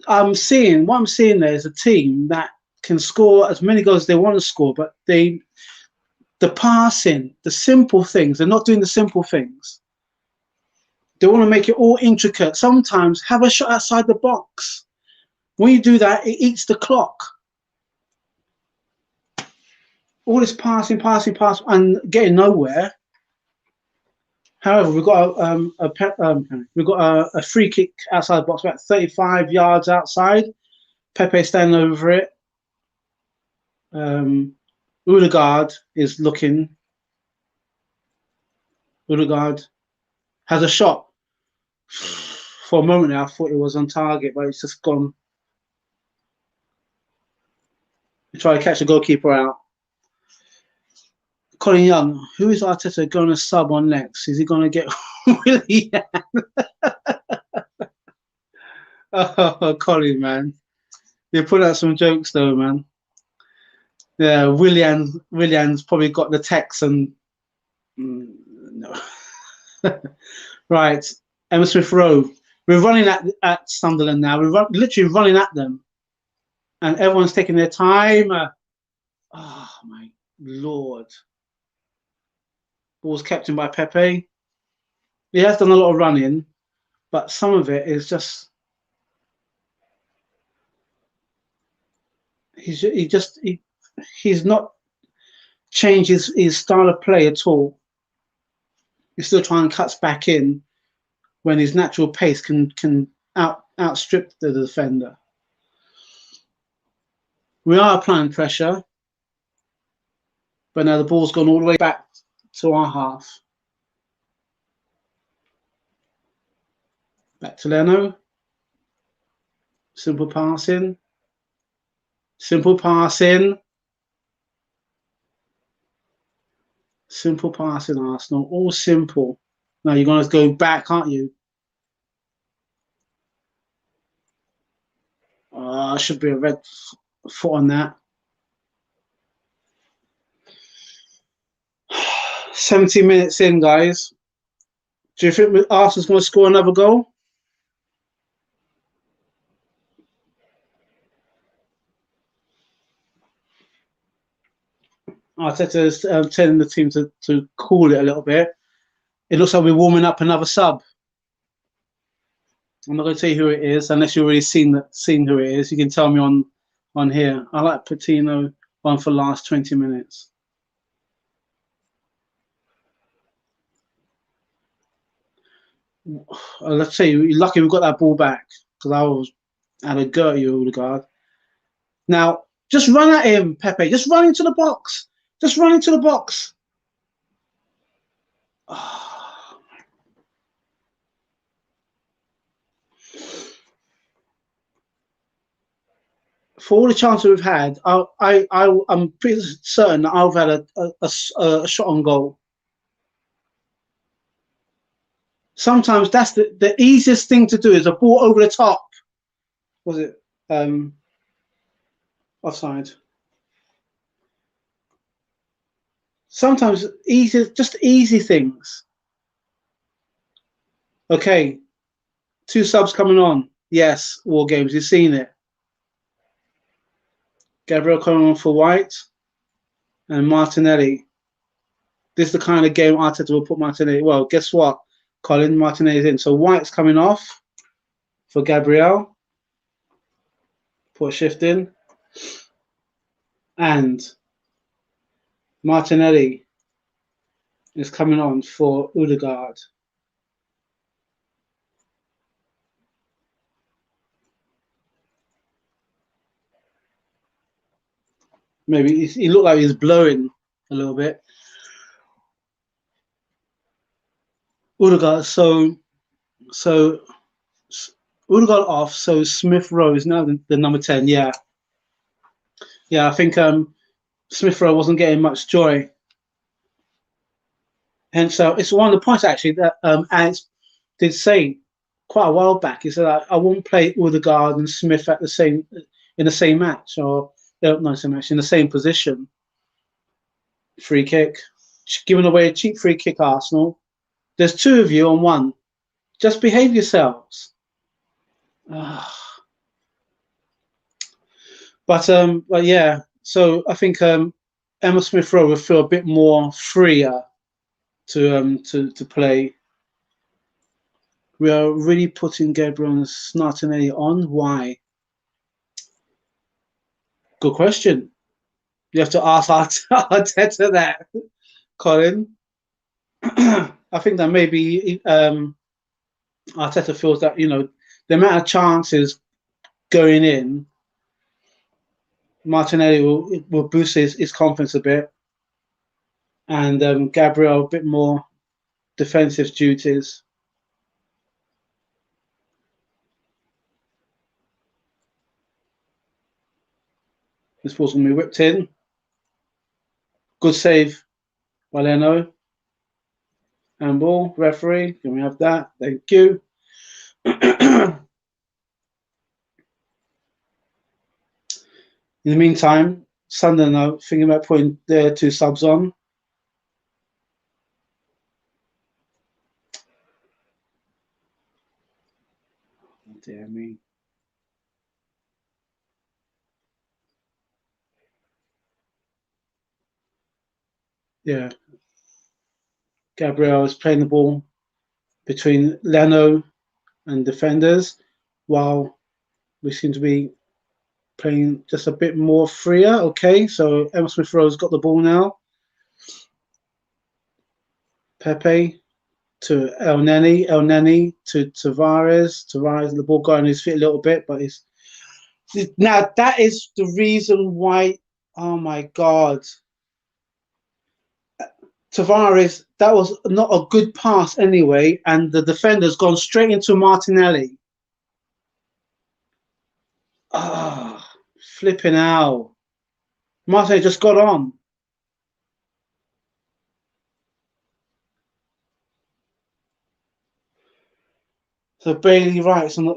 [SPEAKER 1] What I'm seeing there is a team that can score as many goals as they want to score, but the passing, the simple things, they're not doing the simple things. They want to make it all intricate. Sometimes have a shot outside the box. When you do that, it eats the clock. All this passing, and getting nowhere. However, we've got a free kick outside the box, about 35 yards outside. Pepe standing over it. Odegaard is looking. Odegaard has a shot. For a moment now, I thought it was on target, but it's just gone. We try to catch the goalkeeper out. Colin Young, who is Arteta going to sub on next? Is he going to get Willian? Oh, Colin, man. You put out some jokes, though, man. Yeah, Willian's probably got the text and... no. Right, Emma Smith Rowe. We're running at Sunderland now. We're literally running at them. And everyone's taking their time. Oh, my Lord. Ball's captained by Pepe. He has done a lot of running, but some of it is just he's not changed his style of play at all. He's still trying to cut back in when his natural pace can outstrip the defender. We are applying pressure, but now the ball's gone all the way back to our half. Back to Leno. Simple passing. Simple passing. Simple passing, Arsenal. All simple. Now you're going to go back, aren't you? Should be a red foot on that. 70 minutes in, guys. Do you think Arsenal's going to score another goal? Arteta's telling the team to cool it a little bit. It looks like we're warming up another sub. I'm not going to tell you who it is unless you've already seen who it is. You can tell me on here. I like Patino on for the last 20 minutes. Let's say you're lucky we got that ball back because I had a go at you, Odegaard. Now, just run at him, Pepe. Just run into the box. Just run into the box. For all the chances we've had, I'm pretty certain that I've had a shot on goal. Sometimes that's the easiest thing to do is a ball over the top. Was it offside? Sometimes just easy things. Okay, 2 subs coming on. Yes, War Games, you've seen it. Gabriel coming on for White and Martinelli. This is the kind of game Arteta will put Martinelli. Well, guess what? Colin, Martinelli's in. So White's coming off for Gabriel. Put a shift in. And Martinelli is coming on for Odegaard. Maybe he looked like he was blowing a little bit. Odegaard, so Odegaard off. So Smith Rowe is now the number 10. Yeah, I think Smith Rowe wasn't getting much joy. And so it's one of the points actually that Alex did say quite a while back. He said I won't play Odegaard and Smith in the same match, or not same match, in the same position. Free kick, giving away a cheap free kick, Arsenal. There's 2 of you on 1. Just behave yourselves. But yeah. So I think Emma Smith Rowe will feel a bit more freer to play. We are really putting Gabriel and Martinelli on. Why? Good question. You have to ask Arteta that, Colin. I think that maybe Arteta feels that, the amount of chances going in, Martinelli will boost his confidence a bit, and Gabriel a bit more defensive duties. This ball's going to be whipped in. Good save by Leno. Handball, referee. Can we have that? Thank you. In the meantime, Sunderland are thinking about putting their 2 subs on. Oh, dear me. Yeah. Gabriel is playing the ball between Leno and defenders, while we seem to be playing just a bit more freer. Okay, so Emma Smith Rowe's got the ball now. Pepe to El Neni to Tavares. Tavares, the ball got on his feet a little bit, but it's now that is the reason why. Oh my God, Tavares, that was not a good pass anyway, and the defender's gone straight into Martinelli. Ah, flipping out. Martinelli just got on. So Bailey Wright is on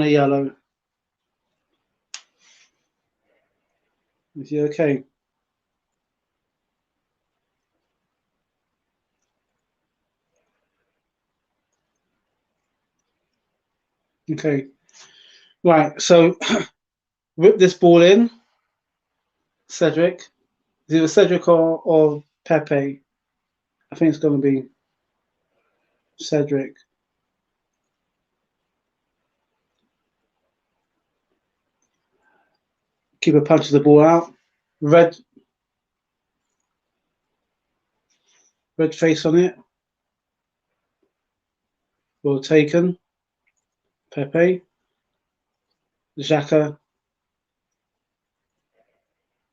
[SPEAKER 1] a yellow. Is he okay? Okay. Right, so whip this ball in. Cedric. Is it Cedric or Pepe? I think it's going to be Cedric. Keeper punches the ball out. Red face on it. Ball taken. Pepe. Xhaka.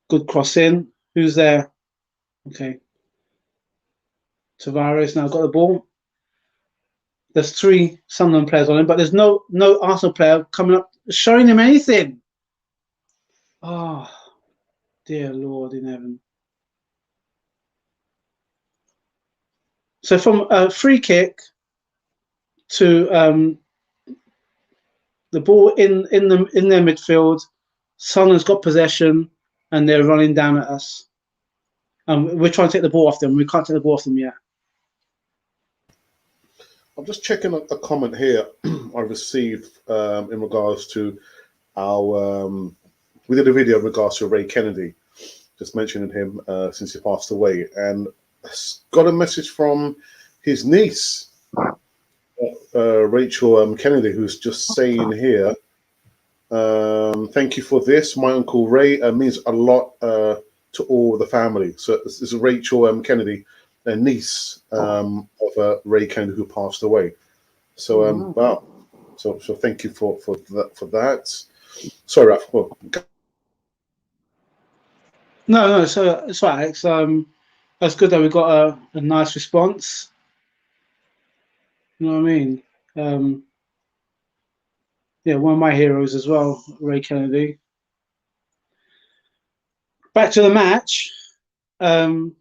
[SPEAKER 1] Good cross in. Who's there? Okay. Tavares now got the ball. There's 3 Sunderland players on him, but there's no Arsenal player coming up showing him anything. Oh, dear Lord in heaven. So from a free kick to the ball in their midfield, Sunderland's got possession and they're running down at us. We're trying to take the ball off them. We can't take the ball off them yet.
[SPEAKER 2] I'm just checking a comment here I received in regards to our. We did a video in regards to Ray Kennedy, just mentioning him since he passed away, and got a message from his niece, Rachel Kennedy, who's just saying here, thank you for this. My Uncle Ray means a lot to all the family. So this is Rachel Kennedy, a niece of Ray Kennedy who passed away. So wow. So thank you for that. Sorry, Ralph. Well,
[SPEAKER 1] No, so it's right, Alex. That's good that we got a nice response. You know what I mean? Yeah, one of my heroes as well, Ray Kennedy. Back to the match. CM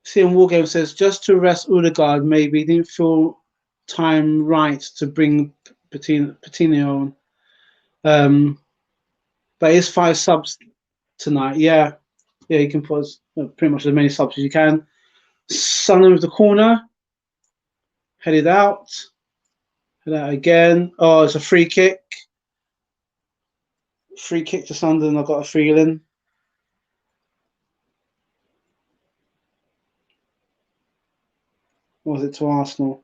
[SPEAKER 1] Wargame says, just to rest Odegaard, maybe didn't feel time right to bring Patino on. But it's 5 subs tonight. Yeah, you can put pretty much as many subs as you can. Sunderland with the corner. Headed out. Headed out again. Oh, it's a free kick. Free kick to Sunderland, I've got a feeling. Or was it to Arsenal?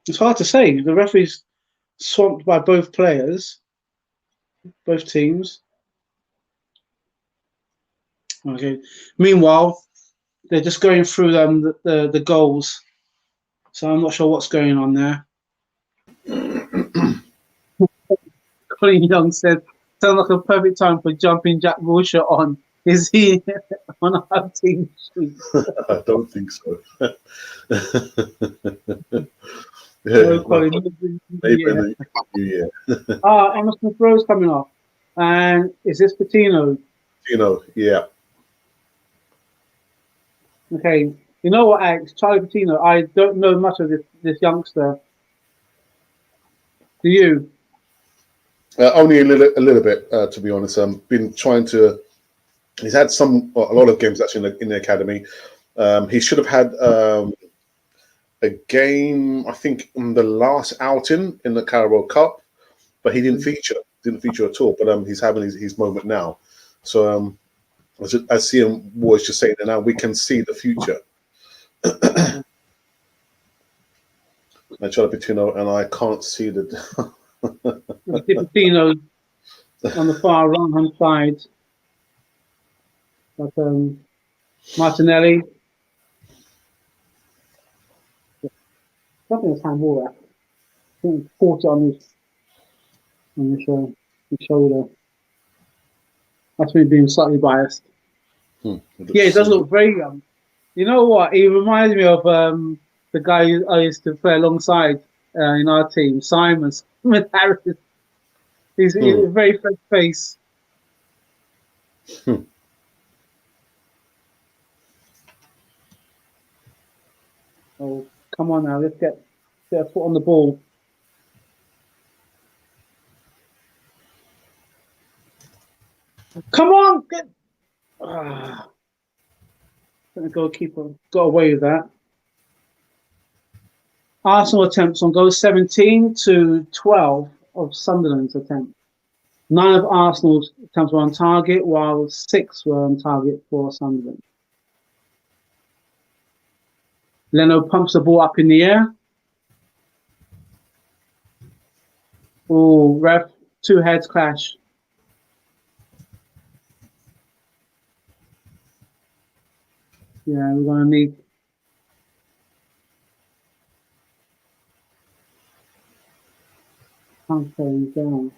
[SPEAKER 1] It's hard to say. The referee's swamped by both players, both teams. Okay. Meanwhile, they're just going through the goals. So I'm not sure what's going on there. Colin Young said, sounds like a perfect time for jumping Jack Wilshere on. Is he on our team sheet?
[SPEAKER 2] I don't think so.
[SPEAKER 1] No, Colin,
[SPEAKER 2] maybe in the new year.
[SPEAKER 1] Emerson Rose coming off. And is this Patino?
[SPEAKER 2] Patino, yeah.
[SPEAKER 1] Okay. You know what, Alex? Charlie Patino, I don't know much of this youngster. Do you?
[SPEAKER 2] Only a little bit, to be honest. Been trying to. He's had a lot of games actually in the academy. He should have had a game, I think, in the last outing in the Carabao Cup, but he didn't feature. Didn't feature at all. But he's having his moment now. So as CM was just saying, now we can see the future. I try to Patino, and I can't see the.
[SPEAKER 1] Patino on the far right-hand side. But Martinelli. I think it's handball there. I think he caught it on his shoulder. That's me being slightly biased. Yeah, he does look very young. You know what? He reminds me of the guy I used to play alongside in our team, Simon Harris. He's a very fresh face. Oh, come on now. Let's get a foot on the ball. Come on! The goalkeeper got away with that. Arsenal attempts on goal 17 to 12 of Sunderland's attempts. 9 of Arsenal's attempts were on target, while 6 were on target for Sunderland. Leno pumps the ball up in the air. Oh, ref, 2 heads clash. Yeah, we're going to need. Can't play him down.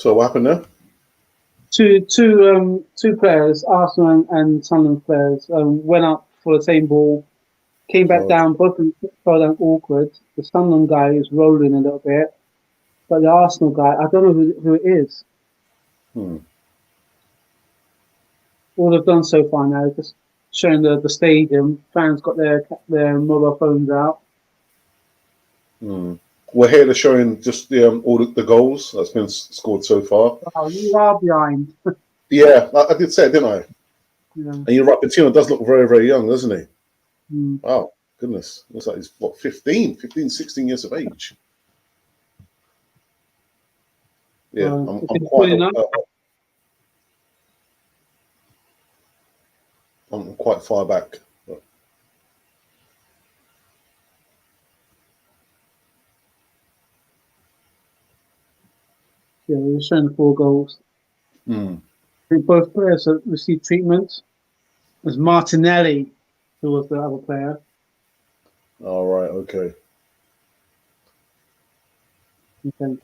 [SPEAKER 2] So what happened there?
[SPEAKER 1] Two players, Arsenal and Sunderland players, went up for the same ball, came back
[SPEAKER 2] Oh,
[SPEAKER 1] down, both of them fell down awkward. The Sunderland guy is rolling a little bit, but the Arsenal guy, I don't know who it is.
[SPEAKER 2] hmm.
[SPEAKER 1] All they've done so far now is just showing the stadium. Fans got their mobile phones out.
[SPEAKER 2] Hmm. We're here to showing just all the goals that's been scored so far.
[SPEAKER 1] Wow, you are behind.
[SPEAKER 2] Yeah, I did say it, didn't I?
[SPEAKER 1] Yeah.
[SPEAKER 2] And you're right, Patino does look very, very young, doesn't he?
[SPEAKER 1] Mm.
[SPEAKER 2] Wow, goodness. Looks like he's, what, 15, 16 years of age. Yeah, I'm quite far back. But.
[SPEAKER 1] Yeah, we're showing 4 goals.
[SPEAKER 2] Mm.
[SPEAKER 1] I think both players have received treatment. It was Martinelli who was the other player.
[SPEAKER 2] All right, okay.
[SPEAKER 1] Okay.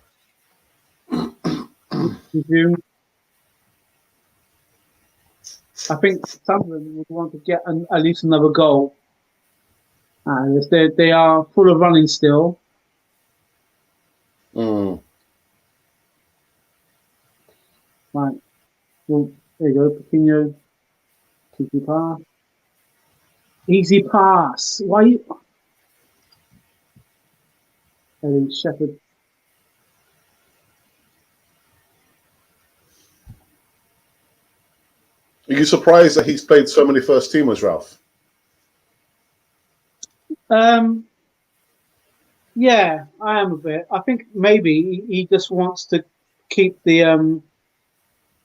[SPEAKER 1] I think Sunderland would want to get at least another goal. They are full of running still.
[SPEAKER 2] Mm.
[SPEAKER 1] Right. Well, there you go. Coutinho. Easy pass. Easy pass. Why you? Ellie Shepherd.
[SPEAKER 2] Are you surprised that he's played so many first teamers, Ralph?
[SPEAKER 1] Yeah, I am a bit. I think maybe he just wants to keep the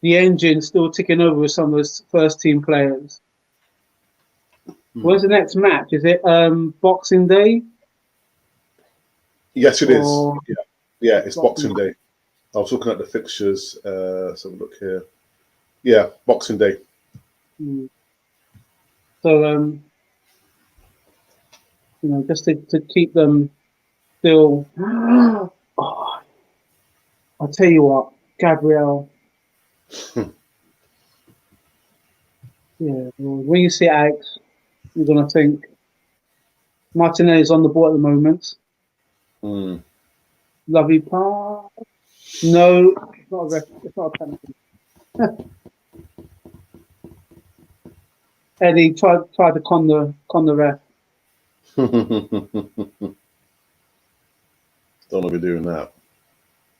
[SPEAKER 1] engine still ticking over with some of his first team players. When's the next match? Is it Boxing Day?
[SPEAKER 2] Yes, it is. Yeah, it's Boxing Day. I was looking at the fixtures. Let's have a look here. Yeah, Boxing Day.
[SPEAKER 1] Mm. So just to keep them still. Oh, I'll tell you what, Gabriel. Yeah, when you see Alex, you're gonna think Martinelli's on the ball at the moment.
[SPEAKER 2] Mm.
[SPEAKER 1] Lovely pass. No, it's not a penalty. Eddie tried to con the ref.
[SPEAKER 2] Don't want to be doing that.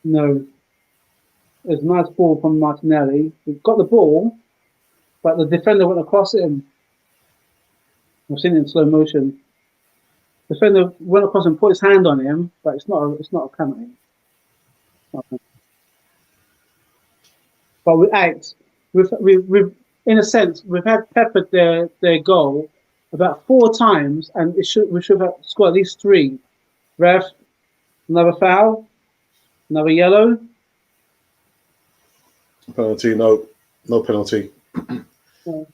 [SPEAKER 1] No. It's a nice ball from Martinelli. He got the ball, but the defender went across him. I've seen it in slow motion. The defender went across and put his hand on him, but it's not a penalty. But we've in a sense we've had peppered their goal about 4 times, and we should have scored at least 3. Ref, another foul, another yellow.
[SPEAKER 2] Penalty, no penalty.
[SPEAKER 1] Yeah.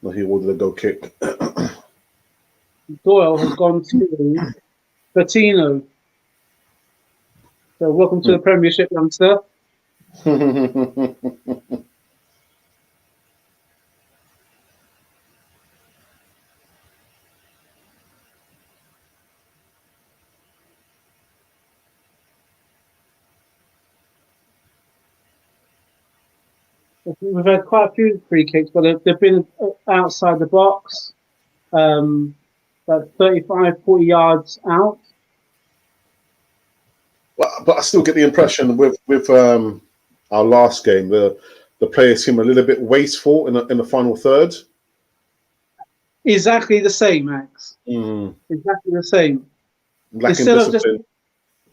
[SPEAKER 2] No, he ordered a goal kick.
[SPEAKER 1] Doyle has gone to Patino. So welcome to the Premiership, youngster. We've had quite a few free kicks, but they've been outside the box, about 35, 40 yards out.
[SPEAKER 2] But I still get the impression with our last game, the players seem a little bit wasteful in the final third.
[SPEAKER 1] Exactly the same, Max.
[SPEAKER 2] Mm.
[SPEAKER 1] Exactly the same.
[SPEAKER 2] Lacking
[SPEAKER 1] Instead
[SPEAKER 2] discipline.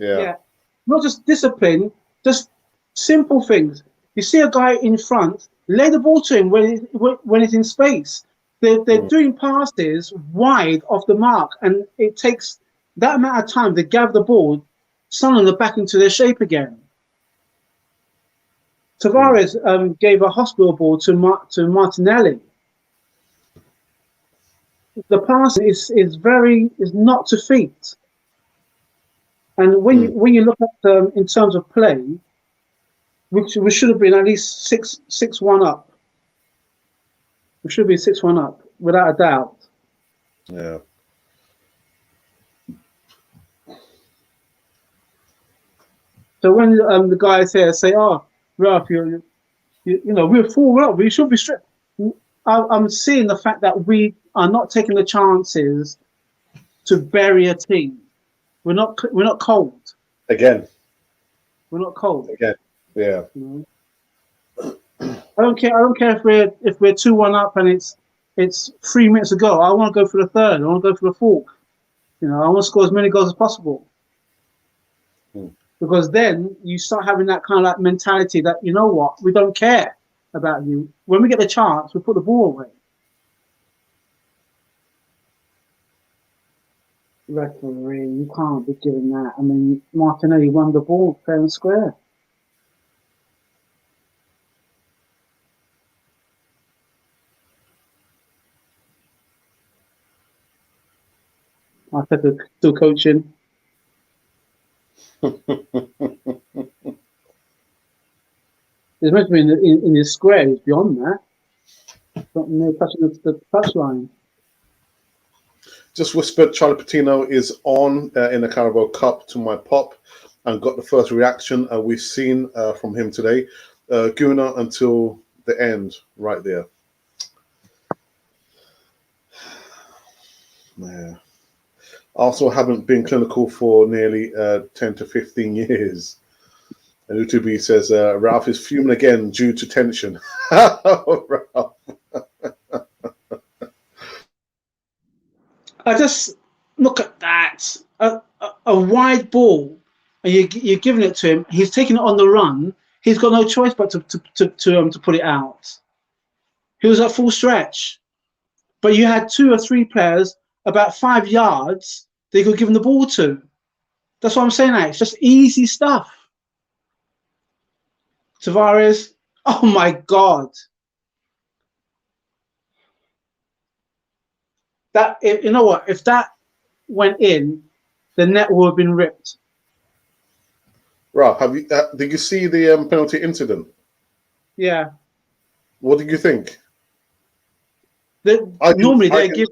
[SPEAKER 1] of just not just discipline, just simple things. You see a guy in front, lay the ball to him when it's in space. They're doing passes wide off the mark, and it takes that amount of time to gather the ball, suddenly they're back into their shape again. Tavares gave a hospital ball to Martinelli. The pass is not to feet. And when you look at in terms of play, We should have been at least 6-1 up. We should be 6-1 up, without a doubt.
[SPEAKER 2] Yeah.
[SPEAKER 1] So when the guys here say, "Oh, Ralph, you know, we're 4 up. We should be straight." I'm seeing the fact that we are not taking the chances to bury a team. We're not cold.
[SPEAKER 2] Again.
[SPEAKER 1] We're not cold.
[SPEAKER 2] Again. Yeah.
[SPEAKER 1] You know? I don't care if we're 2-1 up and it's 3 minutes to go. I want to go for the third. I want to go for the fourth. You know, I want to score as many goals as possible. Because then you start having that kind of like mentality that, you know what, we don't care about you. When we get the chance, we put the ball away. Referee, you can't be giving that. I mean, Martinelli won the ball fair and square. Arteta still coaching. It's meant to be in his square. He's beyond that. No touching the touchline.
[SPEAKER 2] Just whispered Charlie Patino is on in the Carabao Cup to my pop and got the first reaction we've seen from him today. Guna until the end, right there. Yeah. Arsenal haven't been clinical for nearly 10 to 15 years. And Utubi says, Ralph is fuming again due to tension. Ralph.
[SPEAKER 1] I just look at that. A wide ball, and you're giving it to him. He's taking it on the run. He's got no choice but to put it out. He was at full stretch. But you had 2 or 3 players about 5 yards that you could give him the ball to. That's what I'm saying, Alex. Just easy stuff. Tavares, oh my God. That, you know what? If that went in, the net would have been ripped.
[SPEAKER 2] Ralph, did you see the penalty incident?
[SPEAKER 1] Yeah.
[SPEAKER 2] What did you think?
[SPEAKER 1] Normally they give.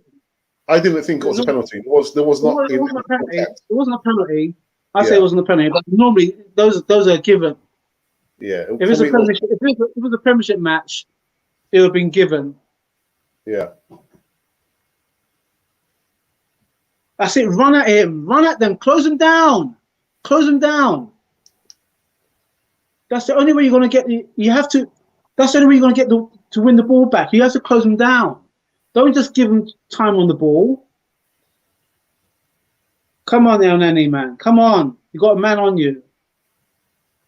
[SPEAKER 2] I didn't think it was a penalty. There was not.
[SPEAKER 1] It wasn't a penalty. It wasn't a penalty. I say it wasn't a penalty, but normally those are given.
[SPEAKER 2] Yeah.
[SPEAKER 1] If it's if it was a Premiership match, it would have been given.
[SPEAKER 2] Yeah.
[SPEAKER 1] That's it. Run at him. Run at them. Close them down. Close them down. That's the only way you're going to get. You have to. That's the only way you're going to get to win the ball back. You have to close them down. Don't just give them time on the ball. Come on, El Neni, man. Come on. You got a man on you.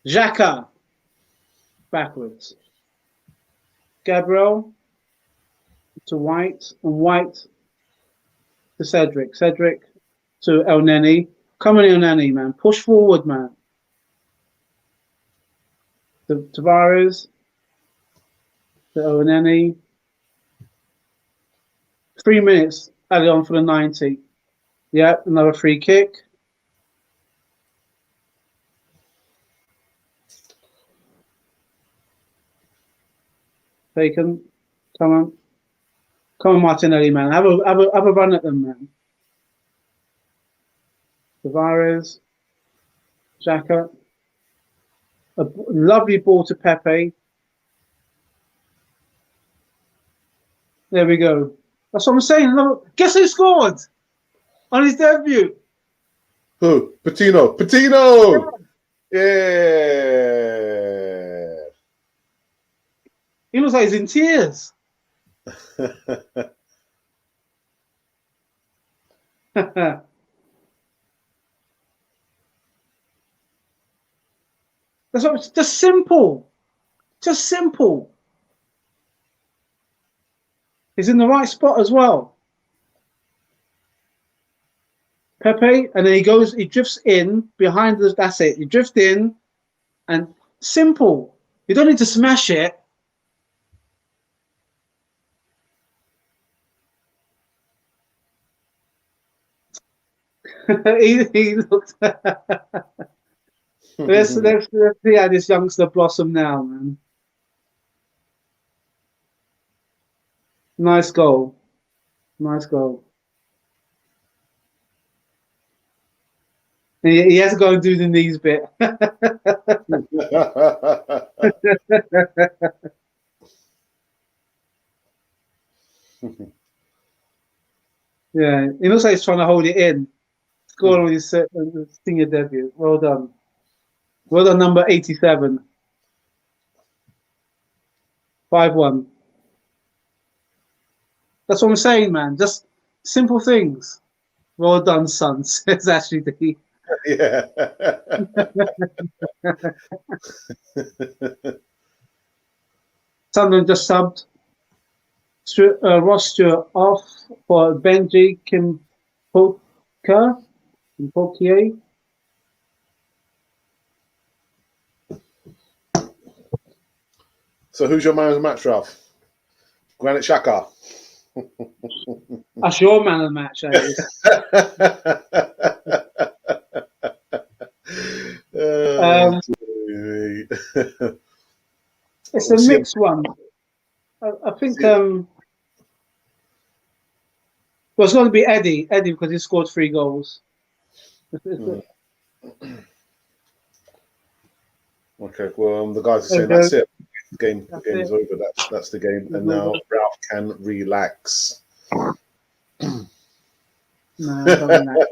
[SPEAKER 1] Xhaka. Backwards. Gabriel to White, and White to Cedric. Cedric to El Neni. Come on, El Neni, man. Push forward, man. To Tavares. To El Neni. 3 minutes added on for the 90. Yep, another free kick. Taken. Come on. Come on, Martinelli, man. Have a run at them, man. Tavares. Xhaka. A lovely ball to Pepe. There we go. That's what I'm saying. Guess who scored on his debut?
[SPEAKER 2] Who? Patino. Patino! Yeah.
[SPEAKER 1] He looks like he's in tears. That's what, just simple. Just simple. He's in the right spot as well. Pepe, and then he drifts in behind the, that's it. You drift in, and simple. You don't need to smash it. he looked. Let's see how this youngster blossom now, man. Nice goal. Nice goal. He has to go and do the knees bit. Yeah, he looks like he's trying to hold it in. Scored on his senior debut. Well done. Well done, number 87. 5-1. That's what I'm saying, man. Just simple things. Well done, son. Says Ashley D.
[SPEAKER 2] Yeah.
[SPEAKER 1] Sunderland just subbed Ross Stewart off for Benji Kimpokier.
[SPEAKER 2] So who's your man of the match, Ralph? Granit Xhaka.
[SPEAKER 1] That's your man of the match, it's a mixed one. I think well, it's going to be Eddie because he scored 3 goals.
[SPEAKER 2] Okay, well, the guys are saying that's it. The game is over. That's the game, and now Ralph can relax.
[SPEAKER 1] No, I don't relax.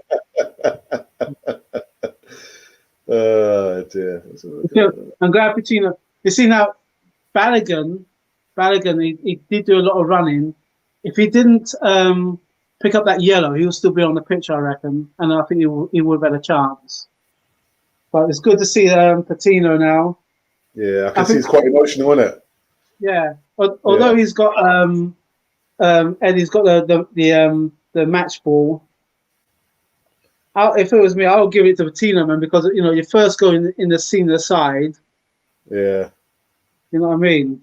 [SPEAKER 2] Dear.
[SPEAKER 1] I'm glad Patino. You see now, Balogun, he did do a lot of running. If he didn't pick up that yellow, he would still be on the pitch, I reckon, and I think he would have had a chance. But it's good to see Patino now.
[SPEAKER 2] Yeah, I can see it's quite emotional, isn't it?
[SPEAKER 1] Yeah, although he's got Eddie's got the match ball. If it was me, I would give it to Patino, man, because you first go in the senior side.
[SPEAKER 2] Yeah.
[SPEAKER 1] You know what I mean?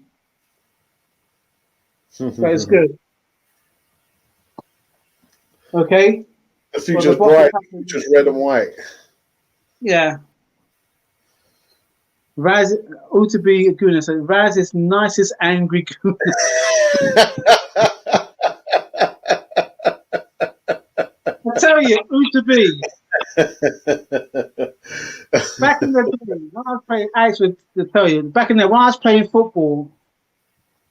[SPEAKER 1] But it's good. Okay.
[SPEAKER 2] The future's bright. The future's red and white.
[SPEAKER 1] Yeah. Raz Utabi Guna said Raz is nicest angry goon. I tell you, Utabi. Back in the day, when I was playing, I actually to tell you, back in there when I was playing football,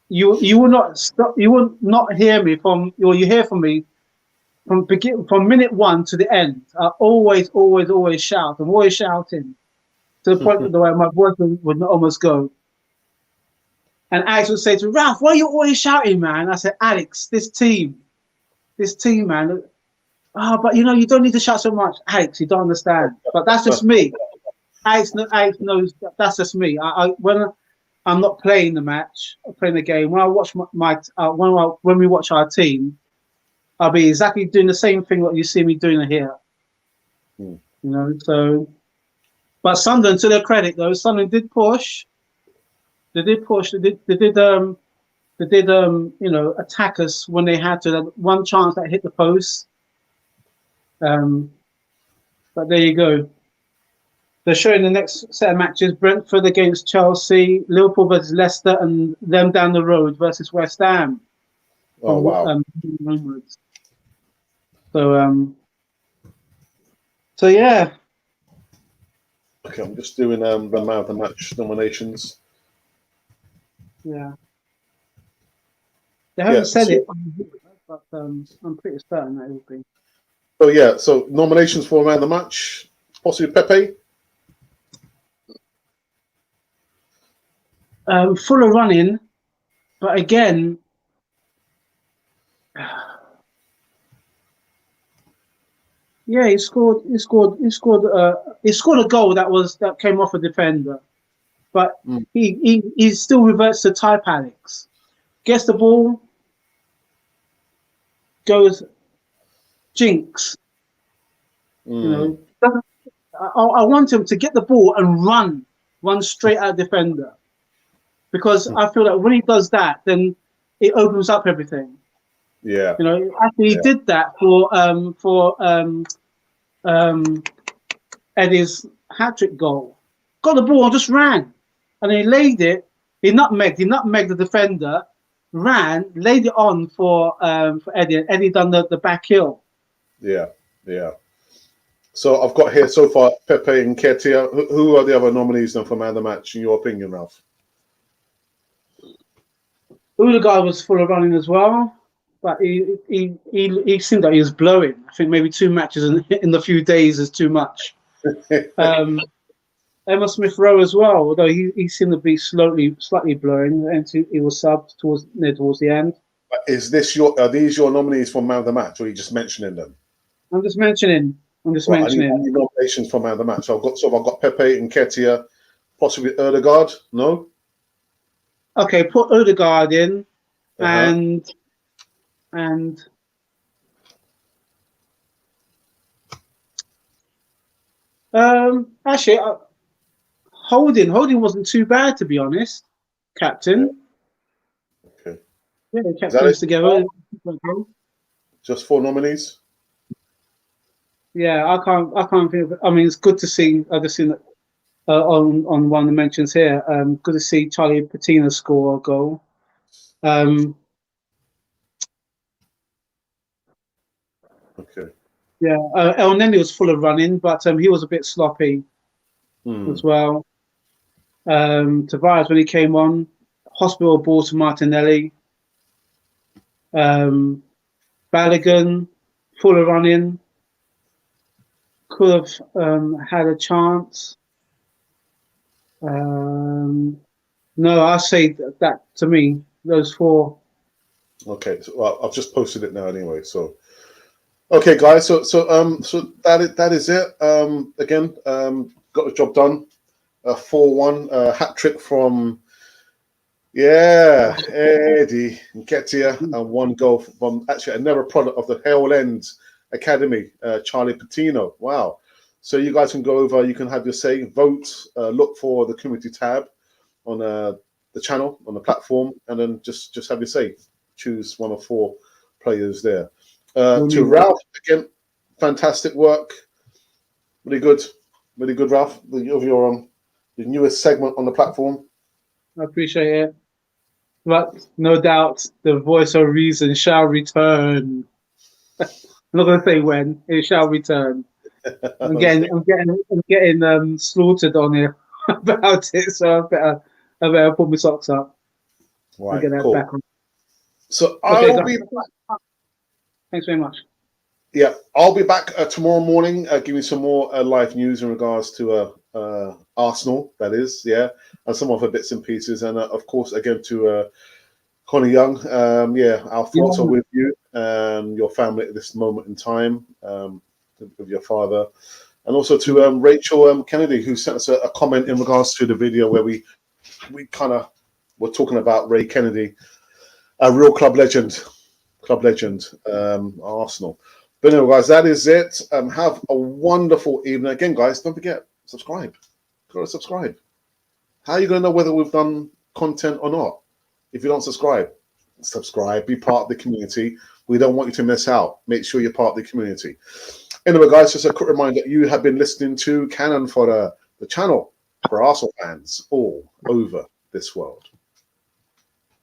[SPEAKER 1] you will not stop. You will not hear me you hear from me from minute 1 to the end. I always shout. I'm always shouting to the point where my voice would almost go. And Alex would say to me, Ralph, why are you always shouting, man? I said, Alex, this team, man. But you don't need to shout so much. Alex, you don't understand. But that's just me. Alex knows that's just me. When I'm not playing the match, playing the game, when I watch when we watch our team, I'll be exactly doing the same thing that you see me doing here. So. But Sunderland, to their credit, though, Sunderland did push. They did push. They did attack us when they had to. That one chance that hit the post. But there you go. They're showing the next set of matches: Brentford against Chelsea, Liverpool versus Leicester, and them down the road versus West Ham.
[SPEAKER 2] Oh wow!
[SPEAKER 1] So yeah.
[SPEAKER 2] Okay, I'm just doing the man of the match nominations.
[SPEAKER 1] Yeah. They haven't said it, but I'm pretty certain that it will be.
[SPEAKER 2] Oh yeah, so nominations for man of the match, possibly Pepe.
[SPEAKER 1] Full of running, but again, yeah, he scored a goal that came off a defender, but he still reverts to type Alex. Gets the ball, goes jinx. I want him to get the ball and run straight at defender, because I feel that when he does that, then it opens up everything.
[SPEAKER 2] Yeah.
[SPEAKER 1] Actually, he did that for Eddie's hat-trick goal. got the ball and just ran. And he laid it. He nutmegged the defender, ran, laid it on for Eddie. And Eddie done the back heel.
[SPEAKER 2] Yeah, yeah. So I've got here so far Pepe and Ketia. Who are the other nominees then for man of the match, in your opinion, Ralph?
[SPEAKER 1] Udegaard was full of running as well, but he seemed like he was blowing. I think maybe 2 matches in the few days is too much. Emma Smith Rowe as well, although he seemed to be slightly blowing, and he was subbed towards the end.
[SPEAKER 2] Are these your nominees for man of the match, or are you just mentioning them?
[SPEAKER 1] I'm just mentioning.
[SPEAKER 2] I need nominations for man of the match. I've got Pepe and Ketia, possibly Udegaard. No.
[SPEAKER 1] Okay, put Odegaard in, and actually, Holding wasn't too bad, to be honest. Captain.
[SPEAKER 2] Okay.
[SPEAKER 1] Yeah, they kept things together.
[SPEAKER 2] Just 4 nominees.
[SPEAKER 1] Yeah, I can't think of it. I mean, it's good to see. I just seen that on one of the mentions here. Good to see Charlie Patino score a goal.
[SPEAKER 2] Okay.
[SPEAKER 1] Yeah, El Neni was full of running, but he was a bit sloppy as well. Tavares, when he came on, hospital ball to Martinelli. Balogun, full of running. Could have had a chance. No, I say that to me, those 4.
[SPEAKER 2] Okay, so, well, I've just posted it now anyway. So, okay, guys. So that is it. Again, got the job done. 4-1 hat trick from Eddie Nketiah, and 1 goal from actually another product of the Hale End Academy, Charlie Patino. Wow. So you guys can go over, you can have your say, vote, look for the community tab on the channel, on the platform, and then just have your say. Choose 1 of 4 players there. To Ralph, again, fantastic work. Really good, Ralph, of your newest segment on the platform.
[SPEAKER 1] I appreciate it. But no doubt the voice of reason shall return. I'm not going to say when, it shall return. I'm getting slaughtered on here about it, so I better put my socks up.
[SPEAKER 2] Right,
[SPEAKER 1] and get that back on.
[SPEAKER 2] So I'll be back.
[SPEAKER 1] Thanks very much.
[SPEAKER 2] Yeah, I'll be back tomorrow morning, giving some more live news in regards to Arsenal, that is, yeah, and some other bits and pieces, and of course, again to Connie Young, our thoughts are with you and your family at this moment in time, with your father, and also to Rachel Kennedy, who sent us a comment in regards to the video where we kind of were talking about Ray Kennedy, a real club legend, Arsenal. But anyway, guys, that is it. Have a wonderful evening. Again, guys, don't forget, subscribe. Go to subscribe. How are you going to know whether we've done content or not? If you don't subscribe, be part of the community. We don't want you to miss out. Make sure you're part of the community. Anyway, guys, just a quick reminder, you have been listening to Cannon Fodder, the channel for Arsenal fans all over this world.